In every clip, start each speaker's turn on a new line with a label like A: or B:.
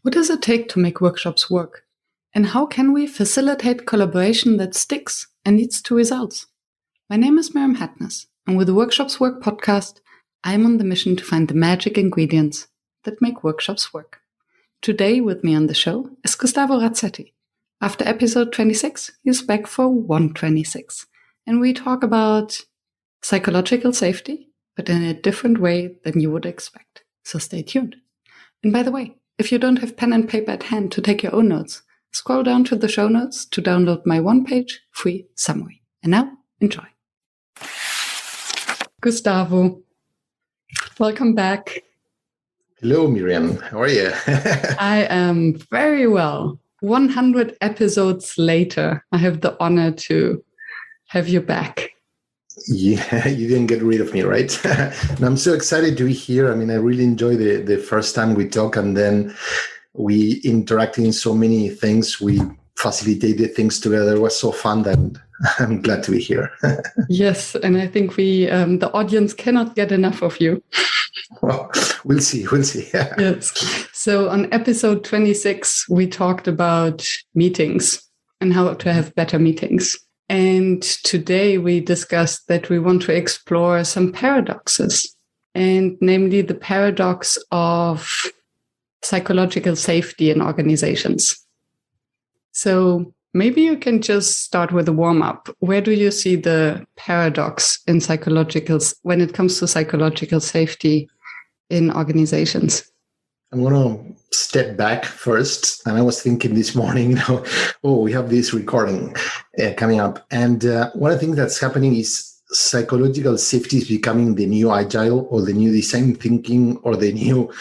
A: What does it take to make workshops work? And how can we facilitate collaboration that sticks and leads to results? My name is Miriam Hatness, and with the Workshops Work podcast, I'm on the mission to find the magic ingredients that make workshops work. Today with me on the show is Gustavo Razzetti. After episode 26, he's back for 126, and we talk about psychological safety, but in a different way than you would expect. So stay tuned. And by the way, if you don't have pen and paper at hand to take your own notes, scroll down to the show notes to download my one-page free summary. And now, enjoy. Gustavo, welcome back.
B: Hello, Miriam. How are you?
A: I am very well. 100 episodes later, I have the honor to have you back.
B: Yeah, you didn't get rid of me, right? And I'm so excited to be here. I mean, I really enjoyed the first time we talked, and then we interacted in so many things. We facilitated things together. It was so fun that I'm glad to be here.
A: Yes, and I think the audience cannot get enough of you.
B: Well, we'll see.
A: Yes. So on episode 26, we talked about meetings and how to have better meetings. And today we discussed that we want to explore some paradoxes, and namely the paradox of psychological safety in organizations. So maybe you can just start with a warm-up. Where do you see the paradox in when it comes to psychological safety in organizations?
B: I'm going to step back first. And I was thinking this morning, we have this recording coming up. And one of the things that's happening is psychological safety is becoming the new agile or the new design thinking or the new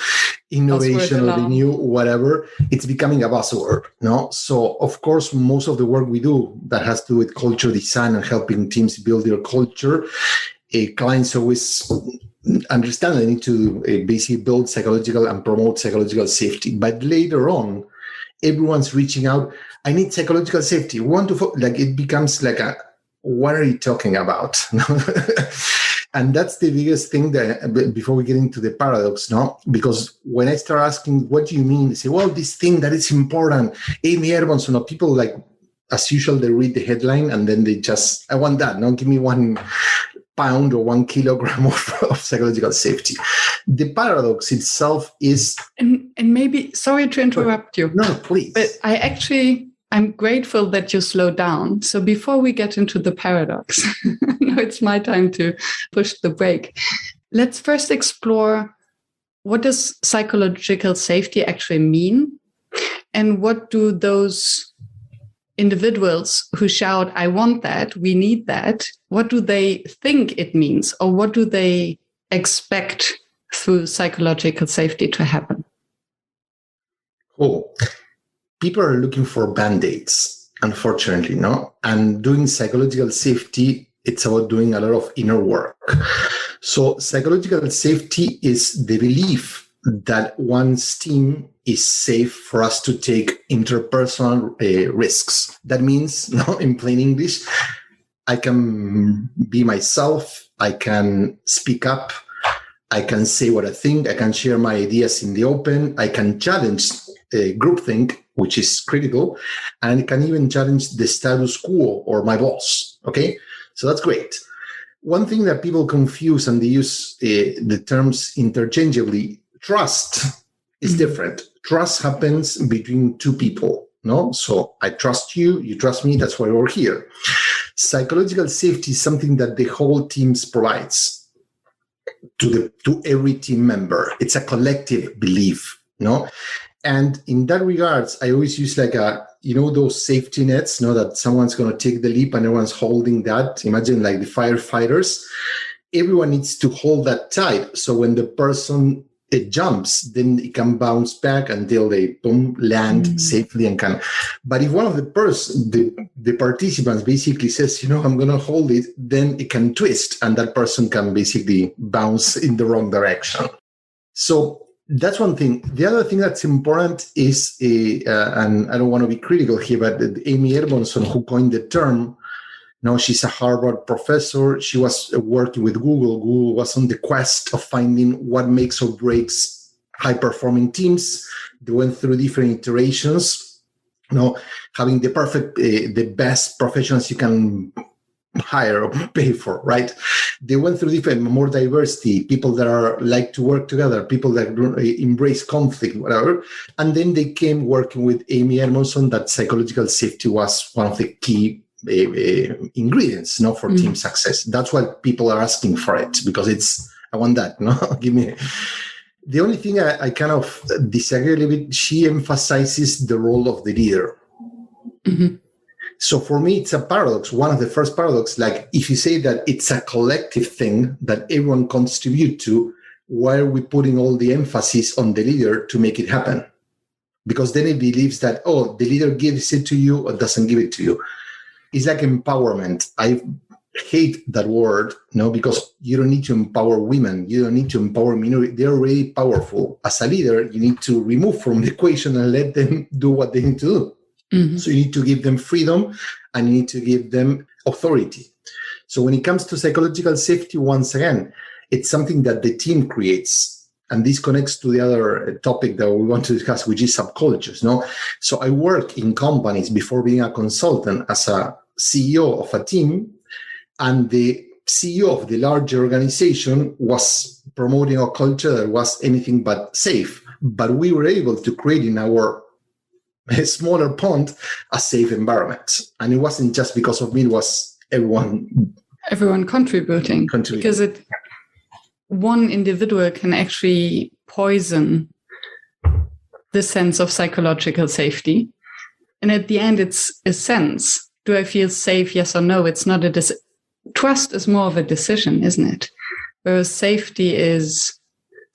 B: innovation or the new whatever. It's becoming a buzzword. No? So, of course, most of the work we do that has to do with culture design and helping teams build their culture, clients always understand they need to basically build psychological and promote psychological safety. But later on, everyone's reaching out. I need psychological safety. We want to it becomes like what are you talking about? And that's the biggest thing that before we get into the paradox, no? Because when I start asking, what do you mean? They say, well, this thing that is important. Amy Edmondson, people like, as usual, they read the headline and then they just, I want that. No, give me 1 pound or 1 kilogram of psychological safety. The paradox itself is... And
A: maybe, sorry to interrupt you.
B: No, please.
A: But I'm grateful that you slow down. So before we get into the paradox, now it's my time to push the brake. Let's first explore, what does psychological safety actually mean? And what do those individuals who shout, I want that, we need that, what do they think it means? Or what do they expect through psychological safety to happen?
B: Cool. People are looking for band-aids, unfortunately, no? And doing psychological safety, it's about doing a lot of inner work. So psychological safety is the belief that one's team is safe for us to take interpersonal risks. That means, in plain English, I can be myself, I can speak up, I can say what I think, I can share my ideas in the open, I can challenge groupthink, which is critical, and it can even challenge the status quo or my boss. Okay, so that's great. One thing that people confuse and they use the terms interchangeably, trust is different. Trust happens between two people. No, so I trust you, you trust me. That's why we're here. Psychological safety is something that the whole team provides to every team member. It's a collective belief. No. And in that regards, I always use those safety nets, that someone's going to take the leap and everyone's holding that. Imagine like the firefighters. Everyone needs to hold that tight. So when the person jumps, then it can bounce back until they land safely and can. But if one of the participants basically says, I'm going to hold it, then it can twist and that person can basically bounce in the wrong direction. So that's one thing. The other thing that's important is, and I don't want to be critical here, but Amy Edmondson, who coined the term, she's a Harvard professor. She was working with Google. Google was on the quest of finding what makes or breaks high-performing teams. They went through different iterations, having the best professionals you can hire or pay for, right? They went through different, more diversity, people that like to work together, people that embrace conflict, whatever. And then they came working with Amy Edmondson that psychological safety was one of the key ingredients, for team success. That's why people are asking for it, because I want that, give me. The only thing I kind of disagree a little bit, she emphasizes the role of the leader. Mm-hmm. So for me, it's a paradox. One of the first paradox, like if you say that it's a collective thing that everyone contribute to, why are we putting all the emphasis on the leader to make it happen? Because then it believes that, the leader gives it to you or doesn't give it to you. It's like empowerment. I hate that word, because you don't need to empower women. You don't need to empower minorities. They're already powerful. As a leader, you need to remove from the equation and let them do what they need to do. Mm-hmm. So you need to give them freedom and you need to give them authority. So when it comes to psychological safety, once again, it's something that the team creates. And this connects to the other topic that we want to discuss, which is subcultures. So I work in companies before being a consultant as a CEO of a team, and the CEO of the larger organization was promoting a culture that was anything but safe. But we were able to create in our a smaller pond, a safe environment. And it wasn't just because of me, it was everyone contributing.
A: Because one individual can actually poison the sense of psychological safety. And at the end, it's a sense. Do I feel safe? Yes or no? It's not trust is more of a decision, isn't it? Whereas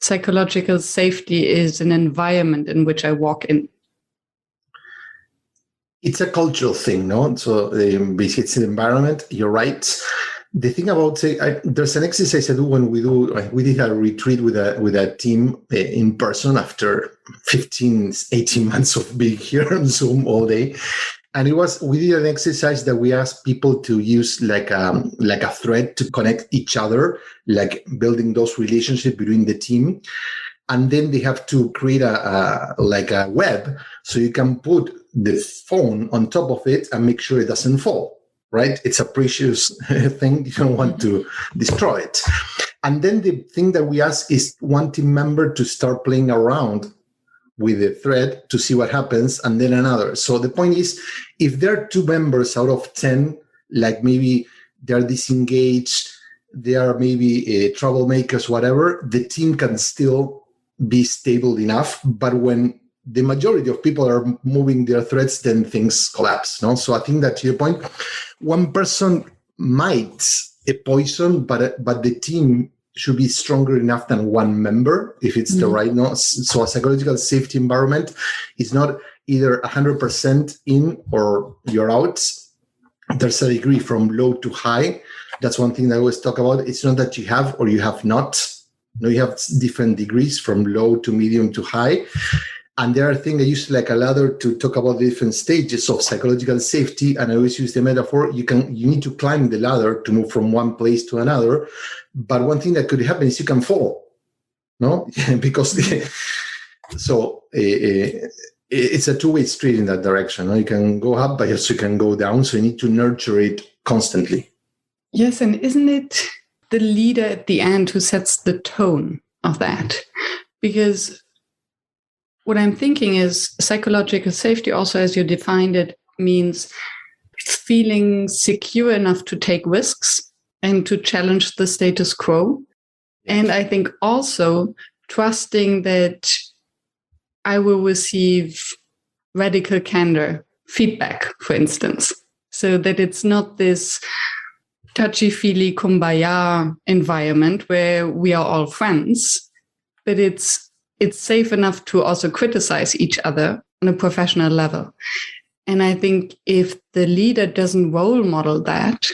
A: psychological safety is an environment in which I walk in.
B: It's a cultural thing, So basically, it's an environment. You're right. The thing about there's an exercise I do when we did a retreat with a team in person after 18 months of being here on Zoom all day, and we did an exercise that we asked people to use like a thread to connect each other, like building those relationships between the team. And then they have to create a web, so you can put the phone on top of it and make sure it doesn't fall, right? It's a precious thing. You don't want to destroy it. And then the thing that we ask is one team member to start playing around with the thread to see what happens, and then another. So the point is, if there are 2 members out of 10, like maybe they're disengaged, they are maybe troublemakers, whatever, the team can still be stable enough. But when the majority of people are moving their threads, then things collapse. So I think that, to your point, one person might poison, but the team should be stronger enough than one member if it's the right. So a psychological safety environment is not either 100% in or you're out. There's a degree from low to high. That's one thing that I always talk about. It's not that you have or you have not. No, you have different degrees from low to medium to high. And there are things I use like a ladder to talk about the different stages of psychological safety. And I always use the metaphor, you need to climb the ladder to move from one place to another. But one thing that could happen is you can fall, because it's a two-way street in that direction. You can go up, but also you can go down. So you need to nurture it constantly.
A: Yes, and isn't it the leader at the end who sets the tone of that? Because what I'm thinking is psychological safety, also as you defined it, means feeling secure enough to take risks and to challenge the status quo. And I think also trusting that I will receive radical candor feedback, for instance, so that it's not this touchy-feely kumbaya environment where we are all friends, but it's safe enough to also criticize each other on a professional level. And I think if the leader doesn't role model that,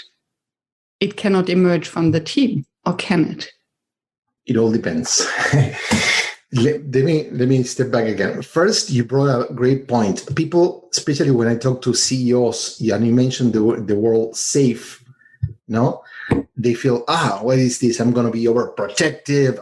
A: it cannot emerge from the team, or can it?
B: It all depends. Let me step back again. First, you brought a great point. People, especially when I talk to CEOs, and you mentioned the word safe, No, they feel, what is this? I'm going to be overprotective.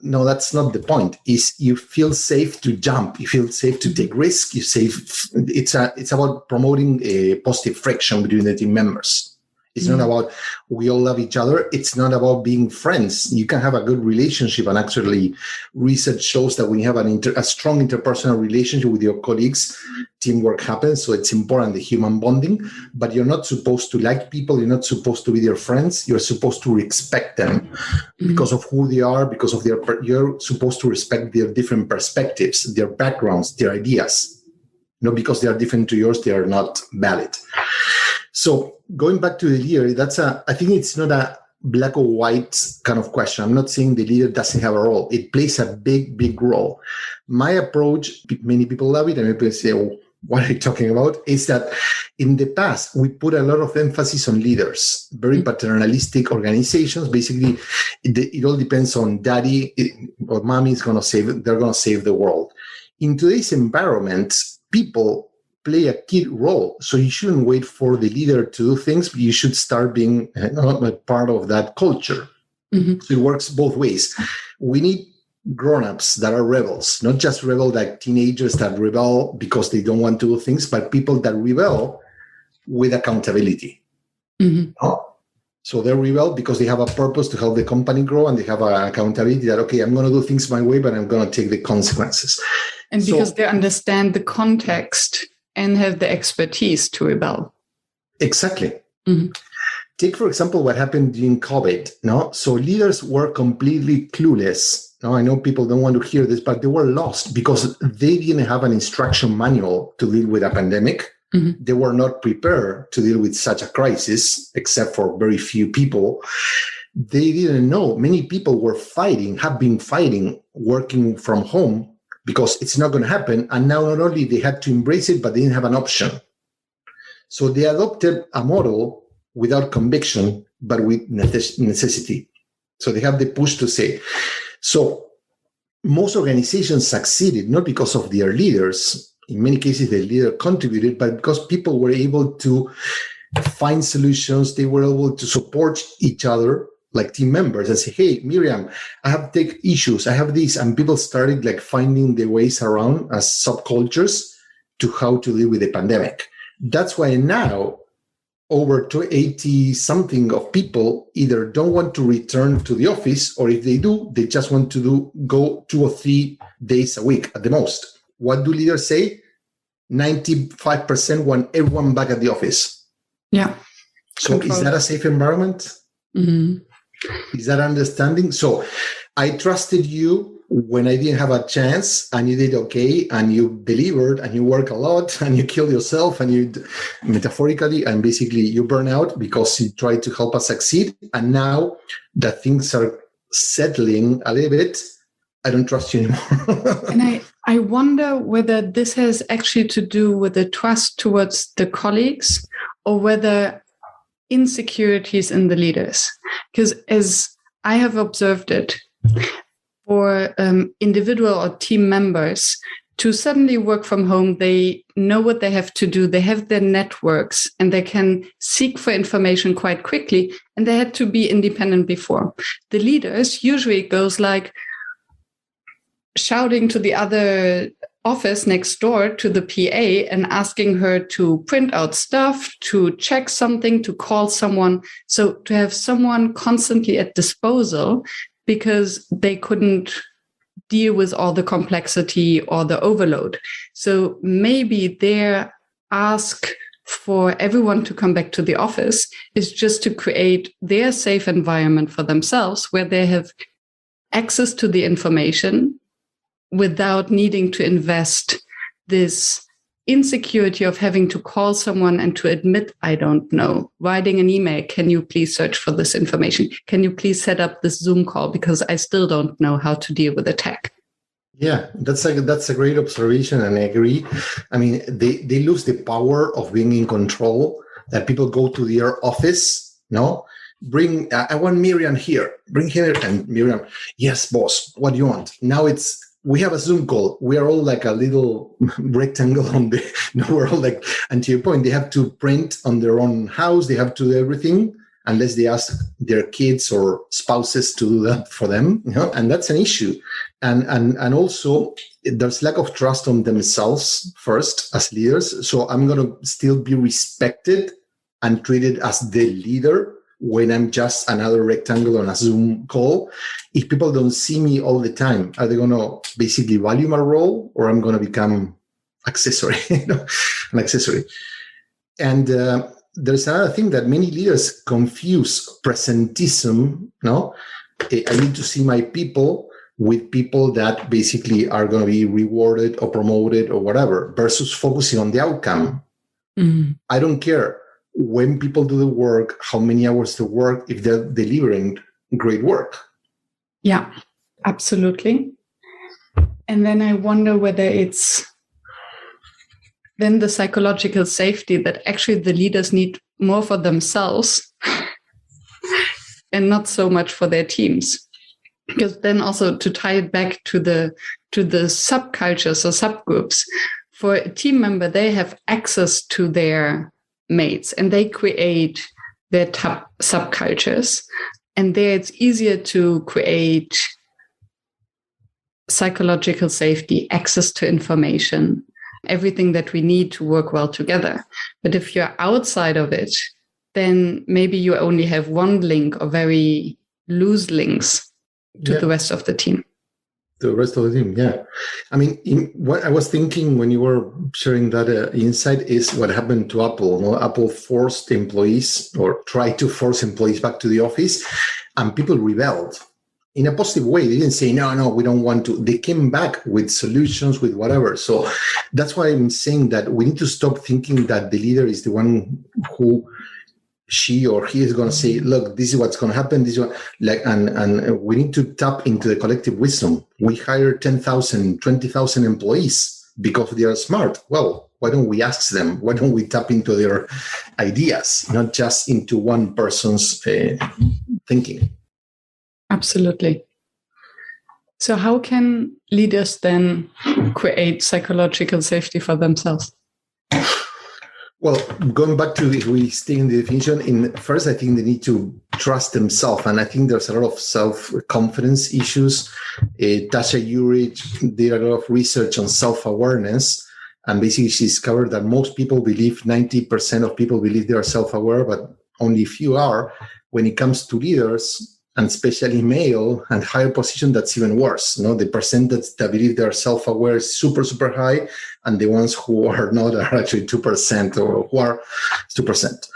B: No, that's not the point. Is you feel safe to jump. You feel safe to take risks. It's about promoting a positive friction between the team members. It's not about we all love each other. It's not about being friends. You can have a good relationship, and actually research shows that when you have a strong interpersonal relationship with your colleagues, teamwork happens. So it's important, the human bonding, but you're not supposed to like people. You're not supposed to be their friends. You're supposed to respect them because of who they are, because of you're supposed to respect their different perspectives, their backgrounds, their ideas. Not because they are different to yours, they are not valid. So going back to the leader, I think it's not a black or white kind of question. I'm not saying the leader doesn't have a role. It plays a big, big role. My approach, many people love it, and many people say, what are you talking about? Is that in the past, we put a lot of emphasis on leaders, very paternalistic organizations. Basically, it all depends on daddy or mommy is going to they're going to save the world. In today's environment, people play a key role. So you shouldn't wait for the leader to do things, but you should start being a part of that culture. So it works both ways. We need grown-ups that are rebels, not just like teenagers that rebel because they don't want to do things, but people that rebel with accountability. So they rebel because they have a purpose to help the company grow, and they have an accountability that, okay, I'm going to do things my way, but I'm going to take the consequences.
A: And because they understand the context and have the expertise to rebel.
B: Exactly. Take, for example, what happened during COVID. No, so leaders were completely clueless. No, I know people don't want to hear this, but they were lost because they didn't have an instruction manual to deal with a pandemic. They were not prepared to deal with such a crisis, except for very few people. They didn't know. Many people have been fighting, working from home, because it's not going to happen. And now not only they had to embrace it, but they didn't have an option. So they adopted a model without conviction, but with necessity. So they have the push to say. So most organizations succeeded, not because of their leaders. In many cases, the leader contributed, but because people were able to find solutions. They were able to support each other like team members and say, hey, Miriam, I have tech issues. I have this. And people started like finding their ways around as subcultures to how to deal with the pandemic. That's why now over 80 something of people either don't want to return to the office, or if they do, they just want to go 2 or 3 days a week at the most. What do leaders say? 95% want everyone back at the office.
A: Yeah.
B: So Control. Is that a safe environment? Is that understanding? So I trusted you when I didn't have a chance, and you did okay, and you delivered, and you work a lot, and you kill yourself, and you metaphorically and basically you burn out because you tried to help us succeed. And now that things are settling a little bit, I don't trust you anymore.
A: And I wonder whether this has actually to do with the trust towards the colleagues, or whether insecurities in the leaders. Because as I have observed it, for individual or team members to suddenly work from home, they know what they have to do. They have their networks and they can seek for information quite quickly. And they had to be independent before. The leaders usually goes like shouting to the other office next door to the PA and asking her to print out stuff, to check something, to call someone. So to have someone constantly at disposal, because they couldn't deal with all the complexity or the overload. So maybe their ask for everyone to come back to the office is just to create their safe environment for themselves, where they have access to the information without needing to invest this insecurity of having to call someone and to admit, I don't know, writing an email, can you please search for this information? Can you please set up this Zoom call? Because I still don't know how to deal with the tech.
B: Yeah, that's a great observation, and I agree. I mean, they lose the power of being in control, that people go to their office, no? I want Miriam here, bring her, and Miriam, yes, boss, what do you want? Now we have a Zoom call. We are all like a little rectangle we're all like, and to your point, they have to print on their own house. They have to do everything. unless they ask their kids or spouses to do that for them, and that's an issue. And also there's lack of trust on themselves first as leaders. So I'm going to still be respected and treated as the leader when I'm just another rectangle on a Zoom call. If people don't see me all the time, are they going to basically value my role, or I'm going to become accessory, an accessory? And there's another thing that many leaders confuse presentism. I need to see my people with people that basically are going to be rewarded or promoted or whatever, versus focusing on the outcome. Mm-hmm. I don't care when people do the work, how many hours they work, if they're delivering great work.
A: Yeah, absolutely. And then I wonder whether it's then the psychological safety that actually the leaders need more for themselves and not so much for their teams. Because then also to tie it back to the subcultures or subgroups, for a team member, they have access to their mates and they create their subcultures. And there it's easier to create psychological safety, access to information, everything that we need to work well together. But if you're outside of it, then maybe you only have one link or very loose links to the rest of the team.
B: The rest of the team, yeah. I mean, what I was thinking when you were sharing that insight is what happened to Apple. Apple forced employees or tried to force employees back to the office, and people rebelled in a positive way. They didn't say, no, we don't want to. They came back with solutions, with whatever. So that's why I'm saying that we need to stop thinking that the leader is the one who she or he is going to say, look, this is what's going to happen. This is what, and we need to tap into the collective wisdom. We hire 10,000, 20,000 employees because they are smart. Well, why don't we ask them? Why don't we tap into their ideas, not just into one person's thinking?
A: Absolutely. So how can leaders then create psychological safety for themselves?
B: Well, going back to if we stay in the definition, first, I think they need to trust themselves. And I think there's a lot of self-confidence issues. Tasha Eurich did a lot of research on self-awareness. And basically, she discovered that most people believe, 90% of people believe they are self-aware, but only few are. When it comes to leaders, and especially male and higher position, that's even worse. The percentage that believe they are self-aware is super, super high. And the ones who are not are actually 2% or who are 2%.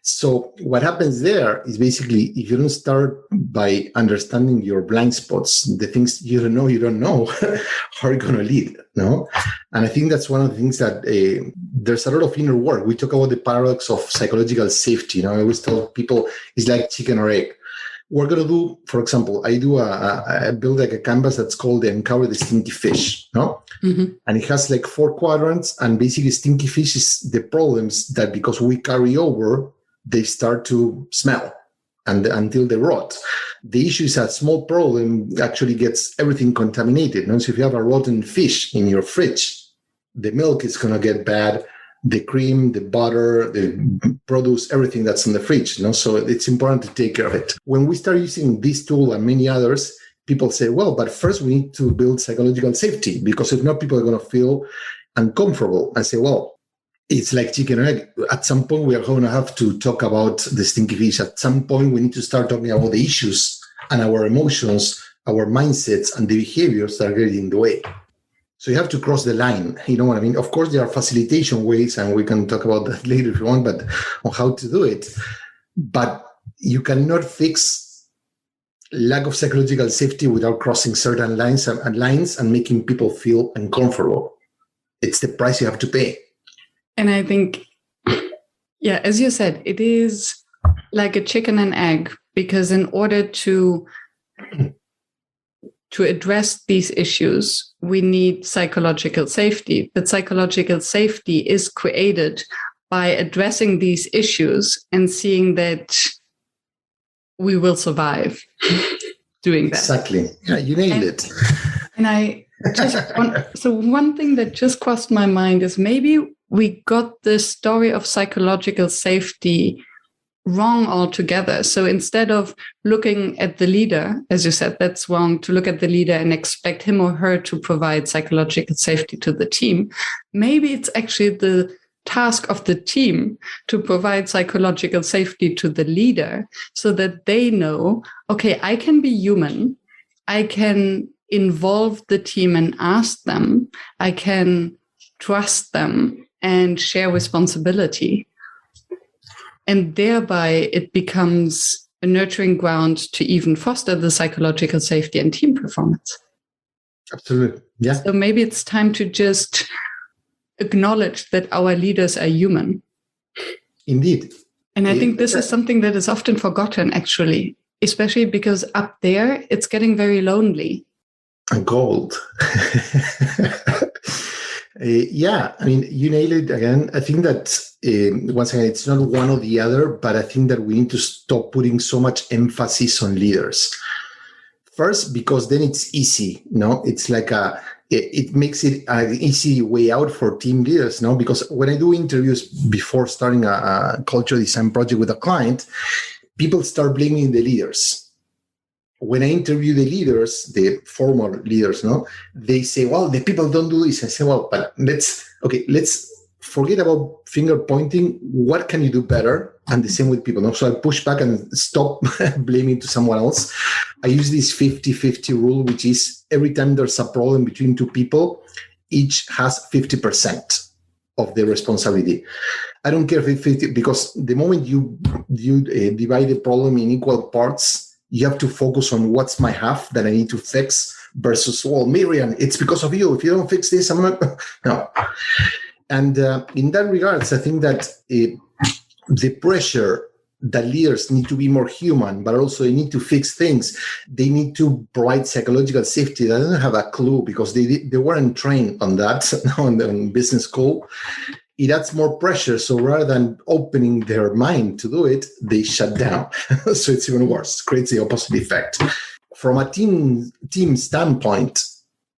B: So what happens there is basically, if you don't start by understanding your blind spots, the things you don't know, how are you going to lead? And I think that's one of the things that there's a lot of inner work. We talk about the paradox of psychological safety. I always tell people it's like chicken or egg. We're going to do, for example, I build like a canvas that's called the Uncover the Stinky Fish, Mm-hmm. And it has like 4 quadrants, and basically stinky fish is the problems that because we carry over, they start to smell and until they rot. The issue is that small problem actually gets everything contaminated. So if you have a rotten fish in your fridge, the milk is going to get bad. The cream, the butter, the produce, everything that's in the fridge. So it's important to take care of it. When we start using this tool and many others, people say, well, but first we need to build psychological safety, because if not, people are going to feel uncomfortable and say, well, it's like chicken and egg. At some point, we are going to have to talk about the stinky fish. At some point, we need to start talking about the issues and our emotions, our mindsets, and the behaviors that are getting in the way. So you have to cross the line. You know what I mean? Of course, there are facilitation ways, and we can talk about that later if you want, but on how to do it. But you cannot fix lack of psychological safety without crossing certain lines and making people feel uncomfortable. It's the price you have to pay.
A: And I think, as you said, it is like a chicken and egg, because in order to address these issues, we need psychological safety. But psychological safety is created by addressing these issues and seeing that we will survive doing that.
B: Exactly. Yeah, you nailed it.
A: And so one thing that just crossed my mind is maybe we got the story of psychological safety wrong altogether. So instead of looking at the leader, as you said, that's wrong to look at the leader and expect him or her to provide psychological safety to the team. Maybe it's actually the task of the team to provide psychological safety to the leader so that they know, okay, I can be human. I can involve the team and ask them. I can trust them and share responsibility. And thereby it becomes a nurturing ground to even foster the psychological safety and team performance.
B: Absolutely. Yeah.
A: So maybe it's time to just acknowledge that our leaders are human.
B: Indeed.
A: And I think this is something that is often forgotten, actually, especially because up there, it's getting very lonely.
B: Gold. Yeah, I mean, you nailed it again. I think that, once again, it's not one or the other, but I think that we need to stop putting so much emphasis on leaders. First, because then it's easy, no? It's like it makes it an easy way out for team leaders, no? Because when I do interviews before starting a culture design project with a client, people start blaming the leaders. When I interview the leaders, the former leaders, no, they say, well, the people don't do this. I say, well, but let's forget about finger pointing. What can you do better? And the same with people. No? So I push back and stop blaming to someone else. I use this 50-50 rule, which is every time there's a problem between two people, each has 50% of the responsibility. I don't care if it's 50, because the moment you divide the problem in equal parts, you have to focus on what's my half that I need to fix versus, well, Miriam, it's because of you. If you don't fix this, I'm not. No. And in that regards, I think that the pressure that leaders need to be more human, but also they need to fix things. They need to provide psychological safety. They don't have a clue because they weren't trained on that on business school. It adds more pressure. So rather than opening their mind to do it, they shut down. So it's even worse. It creates the opposite effect. From a team standpoint,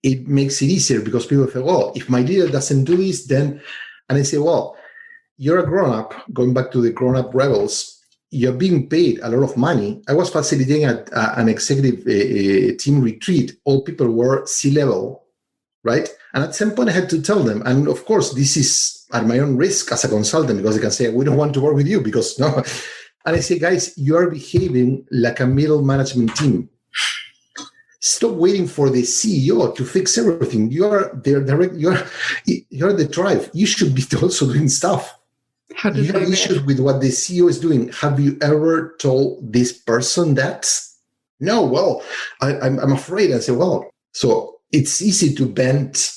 B: it makes it easier because people say, well, if my leader doesn't do this, then, and I say, well, you're a grown-up, going back to the grown-up rebels, you're being paid a lot of money. I was facilitating an executive team retreat. All people were C-level, right? And at some point I had to tell them, and of course, this is at my own risk as a consultant, because they can say, we don't want to work with you because no. And I say, guys, you are behaving like a middle management team. Stop waiting for the CEO to fix everything. You are their direct, you're the tribe. You should be also doing stuff. You have issues with what the CEO is doing. Have you ever told this person that? No, well, I'm afraid. I say, well, so it's easy to bend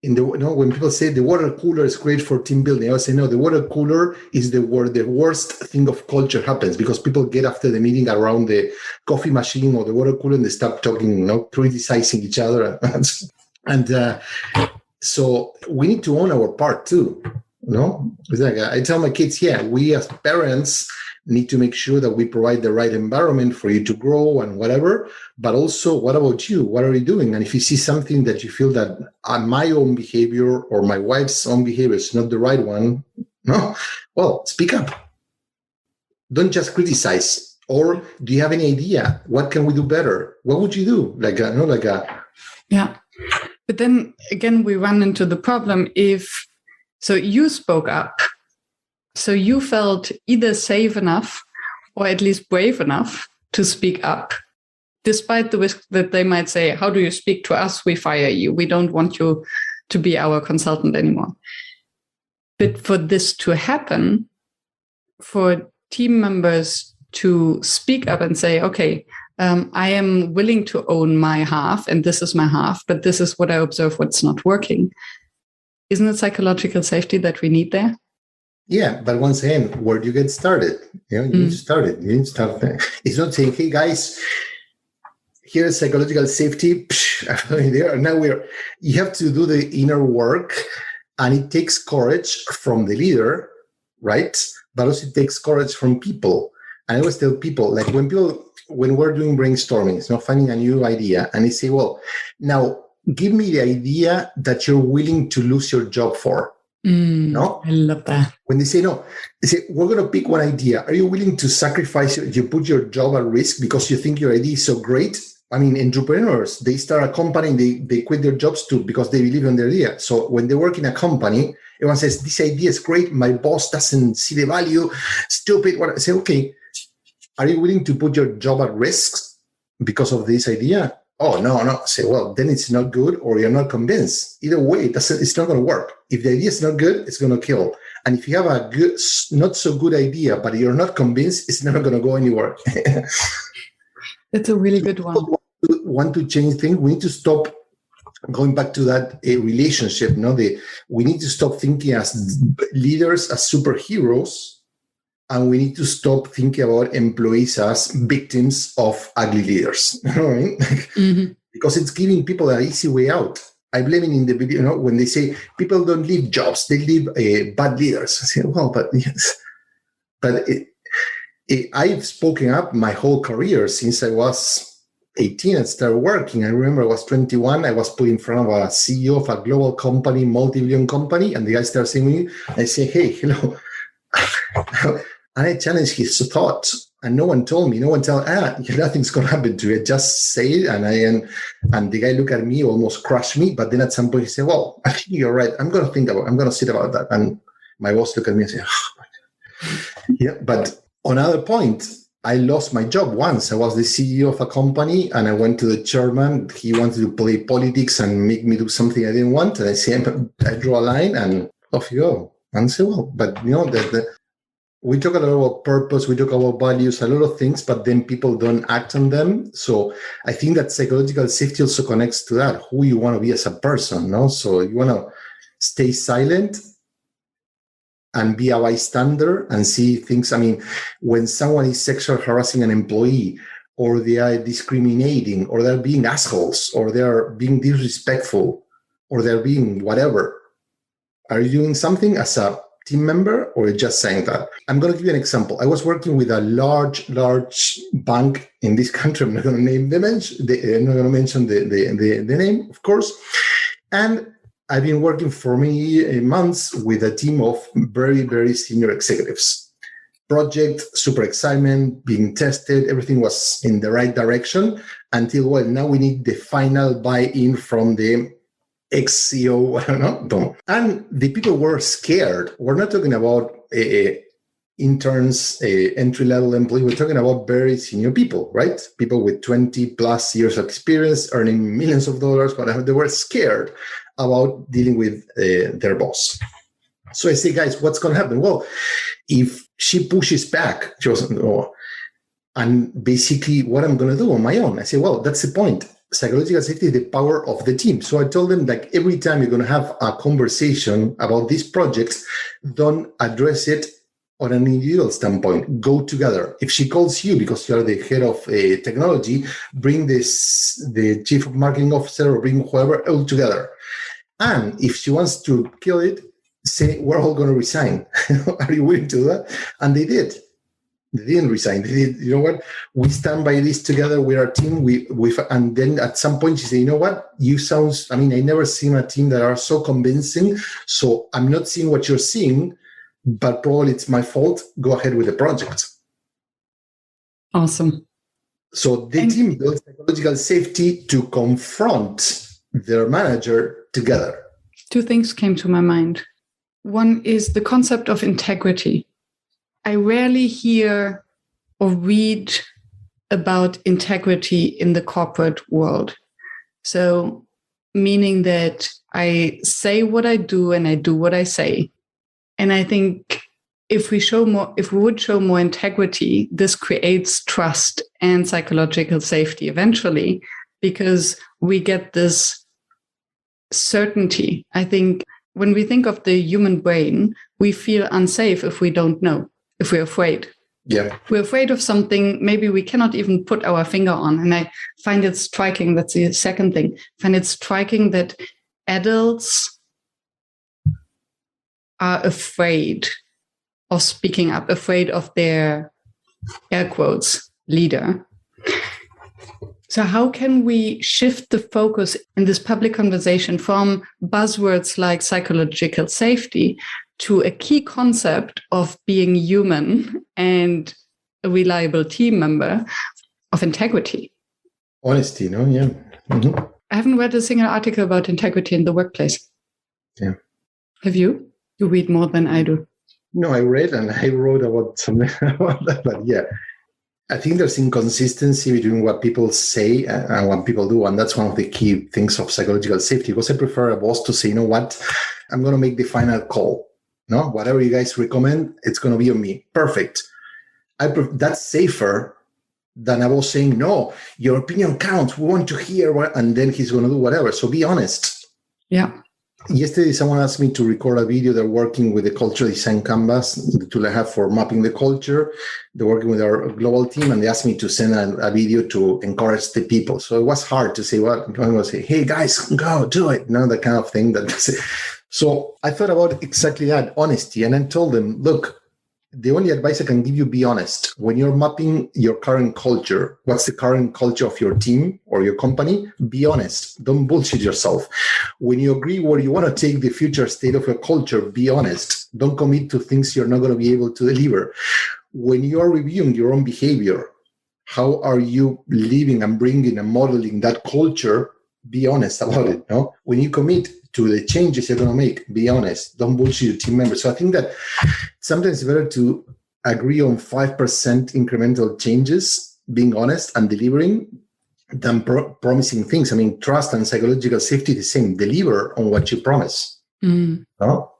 B: when people say the water cooler is great for team building, I would say, no, the water cooler is where the worst thing of culture happens, because people get after the meeting around the coffee machine or the water cooler and they start talking, criticizing each other. And so we need to own our part too. It's like I tell my kids, we as parents need to make sure that we provide the right environment for you to grow and whatever, but also, what about you? What are you doing? And if you see something that you feel that my own behavior or my wife's own behavior is not the right one, well, speak up. Don't just criticize. Or do you have any idea? What can we do better? What would you do?
A: Yeah. But then again, we run into the problem so you spoke up. So you felt either safe enough or at least brave enough to speak up, despite the risk that they might say, how do you speak to us? We fire you. We don't want you to be our consultant anymore. But for this to happen, for team members to speak up and say, okay, I am willing to own my half, and this is my half, but this is what I observe, what's not working. Isn't it psychological safety that we need there?
B: Yeah, but once again, where do you get started? You need to start it. You need to start there. It's not saying, hey guys, here's psychological safety. Now you have to do the inner work, and it takes courage from the leader, right? But also it takes courage from people. And I always tell people, like when we're doing brainstorming, finding a new idea, and they say, well, now give me the idea that you're willing to lose your job for. No?
A: I love that.
B: When they say no, they say, we're going to pick one idea. Are you willing to sacrifice, you put your job at risk because you think your idea is so great? I mean, entrepreneurs, they start a company and they quit their jobs too because they believe in their idea. So when they work in a company, everyone says, this idea is great. My boss doesn't see the value. Stupid. What? I say, okay, are you willing to put your job at risk because of this idea? Oh, no. I say, well, then it's not good or you're not convinced. Either way, it's not going to work. If the idea is not good, it's going to kill. And if you have a good, not so good idea, but you're not convinced, it's never going to go anywhere.
A: It's a really good one.
B: Want to change things, we need to stop going back to that relationship. We need to stop thinking as leaders as superheroes, and we need to stop thinking about employees as victims of ugly leaders. You know what I mean? Mm-hmm. Because it's giving people an easy way out. I blame it in the video, when they say people don't leave jobs, they leave bad leaders. I say, well, but yes, but I've spoken up my whole career since I was 18 and started working. I remember I was 21. I was put in front of a CEO of a global company, multi-billion company, and the guy started saying to me, I say, hey, hello. And I challenged his thoughts, and no one told me. No one told, nothing's going to happen to you. Just say it, and the guy looked at me, almost crushed me. But then at some point he said, well, I think you're right. I'm going to sit about that. And my boss looked at me and said, oh, my God. Yeah, but on another point, I lost my job once. I was the CEO of a company, and I went to the chairman. He wanted to play politics and make me do something I didn't want. And I said, I draw a line, and off you go. And I said, well, but we talk a lot about purpose, we talk about values, a lot of things, but then people don't act on them. So I think that psychological safety also connects to that, who you want to be as a person. No, so you want to stay silent and be a bystander and see things. I mean, when someone is sexually harassing an employee, or they are discriminating, or they're being assholes, or they're being disrespectful, or they're being whatever, are you doing something as a team member, or just saying that? I'm going to give you an example. I was working with a large bank in this country. I'm not going to name them. I'm not going to mention the name, of course. And I've been working for many months with a team of very, very senior executives. Project, super excitement, being tested, everything was in the right direction until, well, now we need the final buy-in from the ex-CEO, I don't know. And the people were scared. We're not talking about interns, entry-level employees. We're talking about very senior people, right? People with 20 plus years of experience, earning millions of dollars, whatever. They were scared about dealing with their boss. So I say, guys, what's going to happen? Well, if she pushes back, she was, and basically what I'm going to do on my own. I say, well, that's the point. Psychological safety is the power of the team. So I told them, like, every time you're going to have a conversation about these projects, don't address it on an individual standpoint. Go together. If she calls you because you're the head of technology, bring the chief marketing officer, or bring whoever all together. And if she wants to kill it, say, we're all going to resign. Are you willing to do that? And they did. They didn't resign. They did, you know what? We stand by this together. We're a team. And then at some point she said, you know what? I never seen a team that are so convincing. So I'm not seeing what you're seeing, but probably it's my fault. Go ahead with the project.
A: Awesome.
B: So the team built psychological safety to confront their manager together.
A: Two things came to my mind. One is the concept of integrity. I rarely hear or read about integrity in the corporate world. So, meaning that I say what I do and I do what I say. And I think if we would show more integrity, this creates trust and psychological safety eventually, because we get this certainty. I think when we think of the human brain, we feel unsafe if we don't know. If we're afraid.
B: Yeah.
A: We're afraid of something maybe we cannot even put our finger on. And I find it striking, that's the second thing, I find it striking that adults are afraid of speaking up, afraid of their, air quotes, leader. So how can we shift the focus in this public conversation from buzzwords like psychological safety to a key concept of being human and a reliable team member, of integrity?
B: Honesty, no? Yeah. Mm-hmm.
A: I haven't read a single article about integrity in the workplace.
B: Yeah.
A: Have you? You read more than I do.
B: No, I read and I wrote about something about that, but yeah. I think there's inconsistency between what people say and what people do. And that's one of the key things of psychological safety, because I prefer a boss to say, you know what, I'm going to make the final call. No, whatever you guys recommend, it's going to be on me. Perfect. That's safer than I was saying, no, your opinion counts. We want to hear what, and then he's going to do whatever. So be honest.
A: Yeah.
B: Yesterday, someone asked me to record a video. They're working with the cultural design canvas, the tool I have for mapping the culture. They're working with our global team, and they asked me to send a video to encourage the people. So it was hard to say, well, I'm going to say, hey, guys, go do it. No, that kind of thing. So I thought about exactly that, honesty. And I told them, look, the only advice I can give you, be honest. When you're mapping your current culture, what's the current culture of your team or your company? Be honest. Don't bullshit yourself. When you agree where you want to take the future state of your culture, be honest. Don't commit to things you're not going to be able to deliver. When you are reviewing your own behavior, how are you living and bringing and modeling that culture? Be honest about it. No? When you commit to the changes you're going to make, be honest. Don't bullshit your team members. So I think that sometimes it's better to agree on 5% incremental changes, being honest and delivering, than promising things. I mean, trust and psychological safety the same. Deliver on what you promise. No?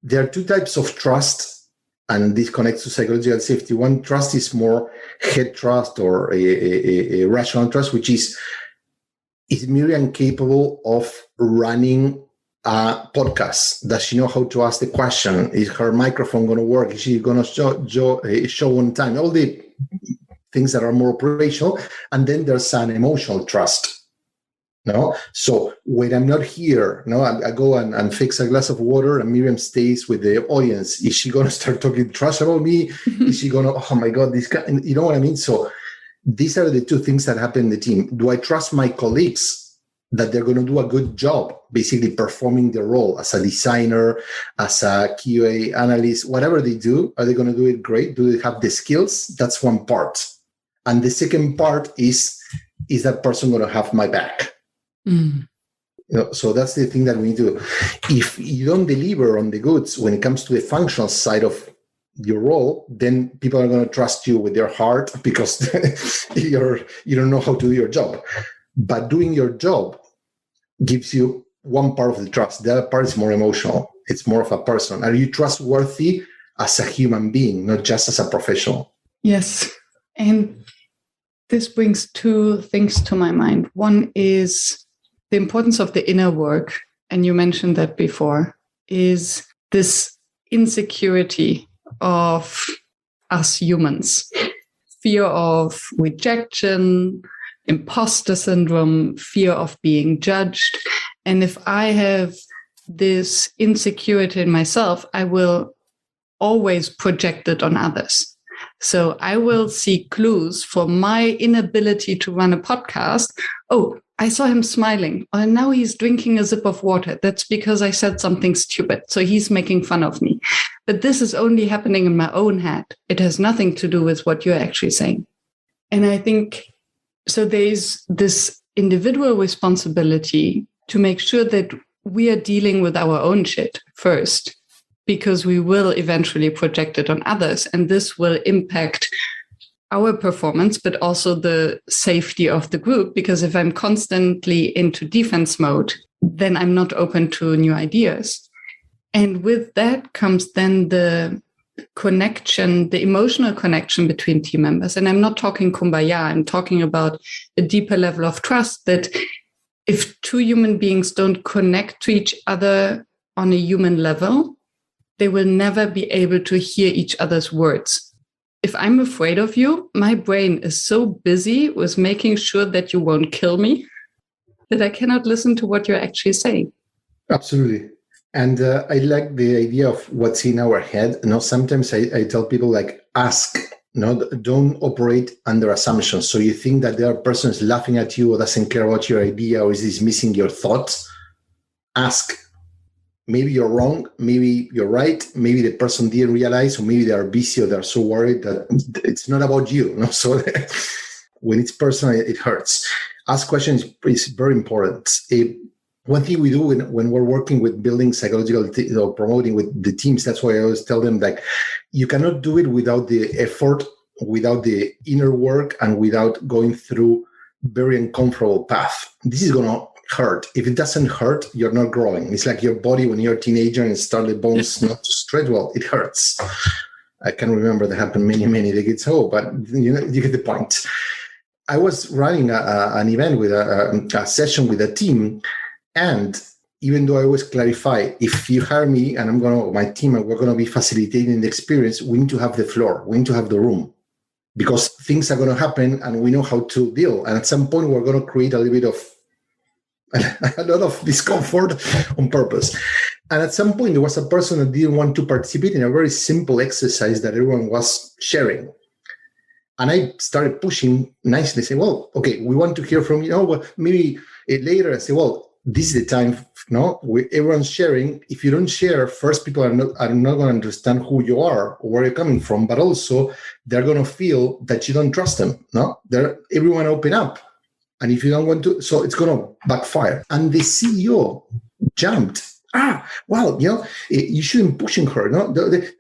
B: There are two types of trust, and this connects to psychological safety. One, trust is more head trust or a rational trust, which is Miriam capable of running a podcast? Does she know how to ask the question? Is her microphone going to work? Is she going to show on time? All the things that are more operational. And then there's an emotional trust. No, so when I'm not here, no, I go and fix a glass of water, and Miriam stays with the audience. Is she going to start talking trash about me? Is she going to? Oh my God, this guy! You know what I mean? So these are the two things that happen in the team. Do I trust my colleagues that they're going to do a good job, basically performing their role as a designer, as a QA analyst, whatever they do? Are they going to do it great? Do they have the skills? That's one part. And the second part is that person going to have my back? You know, so that's the thing that we need to do. If you don't deliver on the goods when it comes to the functional side of your role, then people are going to trust you with their heart because you don't know how to do your job. But doing your job gives you one part of the trust. The other part is more emotional. It's more of a person. Are you trustworthy as a human being, not just as a professional?
A: Yes. And this brings two things to my mind. One is the importance of the inner work, and you mentioned that before, is this insecurity of us humans, fear of rejection, imposter syndrome, fear of being judged. And if I have this insecurity in myself, I will always project it on others. So I will see clues for my inability to run a podcast. Oh, I saw him smiling. And now he's drinking a sip of water. That's because I said something stupid. So he's making fun of me. But this is only happening in my own head. It has nothing to do with what you're actually saying. And I think, so there's this individual responsibility to make sure that we are dealing with our own shit first, because we will eventually project it on others. And this will impact our performance, but also the safety of the group. Because if I'm constantly into defense mode, then I'm not open to new ideas. And with that comes then the connection, the emotional connection between team members. And I'm not talking kumbaya, I'm talking about a deeper level of trust, that if two human beings don't connect to each other on a human level, they will never be able to hear each other's words. If I'm afraid of you, my brain is so busy with making sure that you won't kill me that I cannot listen to what you're actually saying.
B: Absolutely. And I like the idea of what's in our head. You know, sometimes I tell people, like, ask No, don't operate under assumptions. So you think that there are persons laughing at you or doesn't care about your idea or is dismissing your thoughts. Ask. Maybe you're wrong. Maybe you're right. Maybe the person didn't realize, or maybe they are busy or they're so worried that it's not about you. No? So when it's personal, it hurts. Ask questions is very important. One thing we do when we're working with building psychological or promoting with the teams, that's why I always tell them, like, you cannot do it without the effort, without the inner work, and without going through very uncomfortable path. This is going to hurt. If it doesn't hurt, you're not growing. It's like your body when you're a teenager and start the bones not to stretch well, it hurts. I can remember that happened many decades ago, but you get the point. I was running an event with a session with a team. And even though I always clarify, if you hire me and my team, and we're going to be facilitating the experience, we need to have the floor. We need to have the room because things are going to happen and we know how to deal. And at some point, we're going to create a little bit of a lot of discomfort on purpose. And at some point, there was a person that didn't want to participate in a very simple exercise that everyone was sharing. And I started pushing nicely, saying, well, okay, we want to hear from you. Well, maybe later I say, well, this is the time, everyone's sharing. If you don't share, first, people are not going to understand who you are or where you're coming from, but also they're going to feel that you don't trust them. Everyone open up. And if you don't want to, so it's going to backfire. And the CEO jumped. You shouldn't pushing her.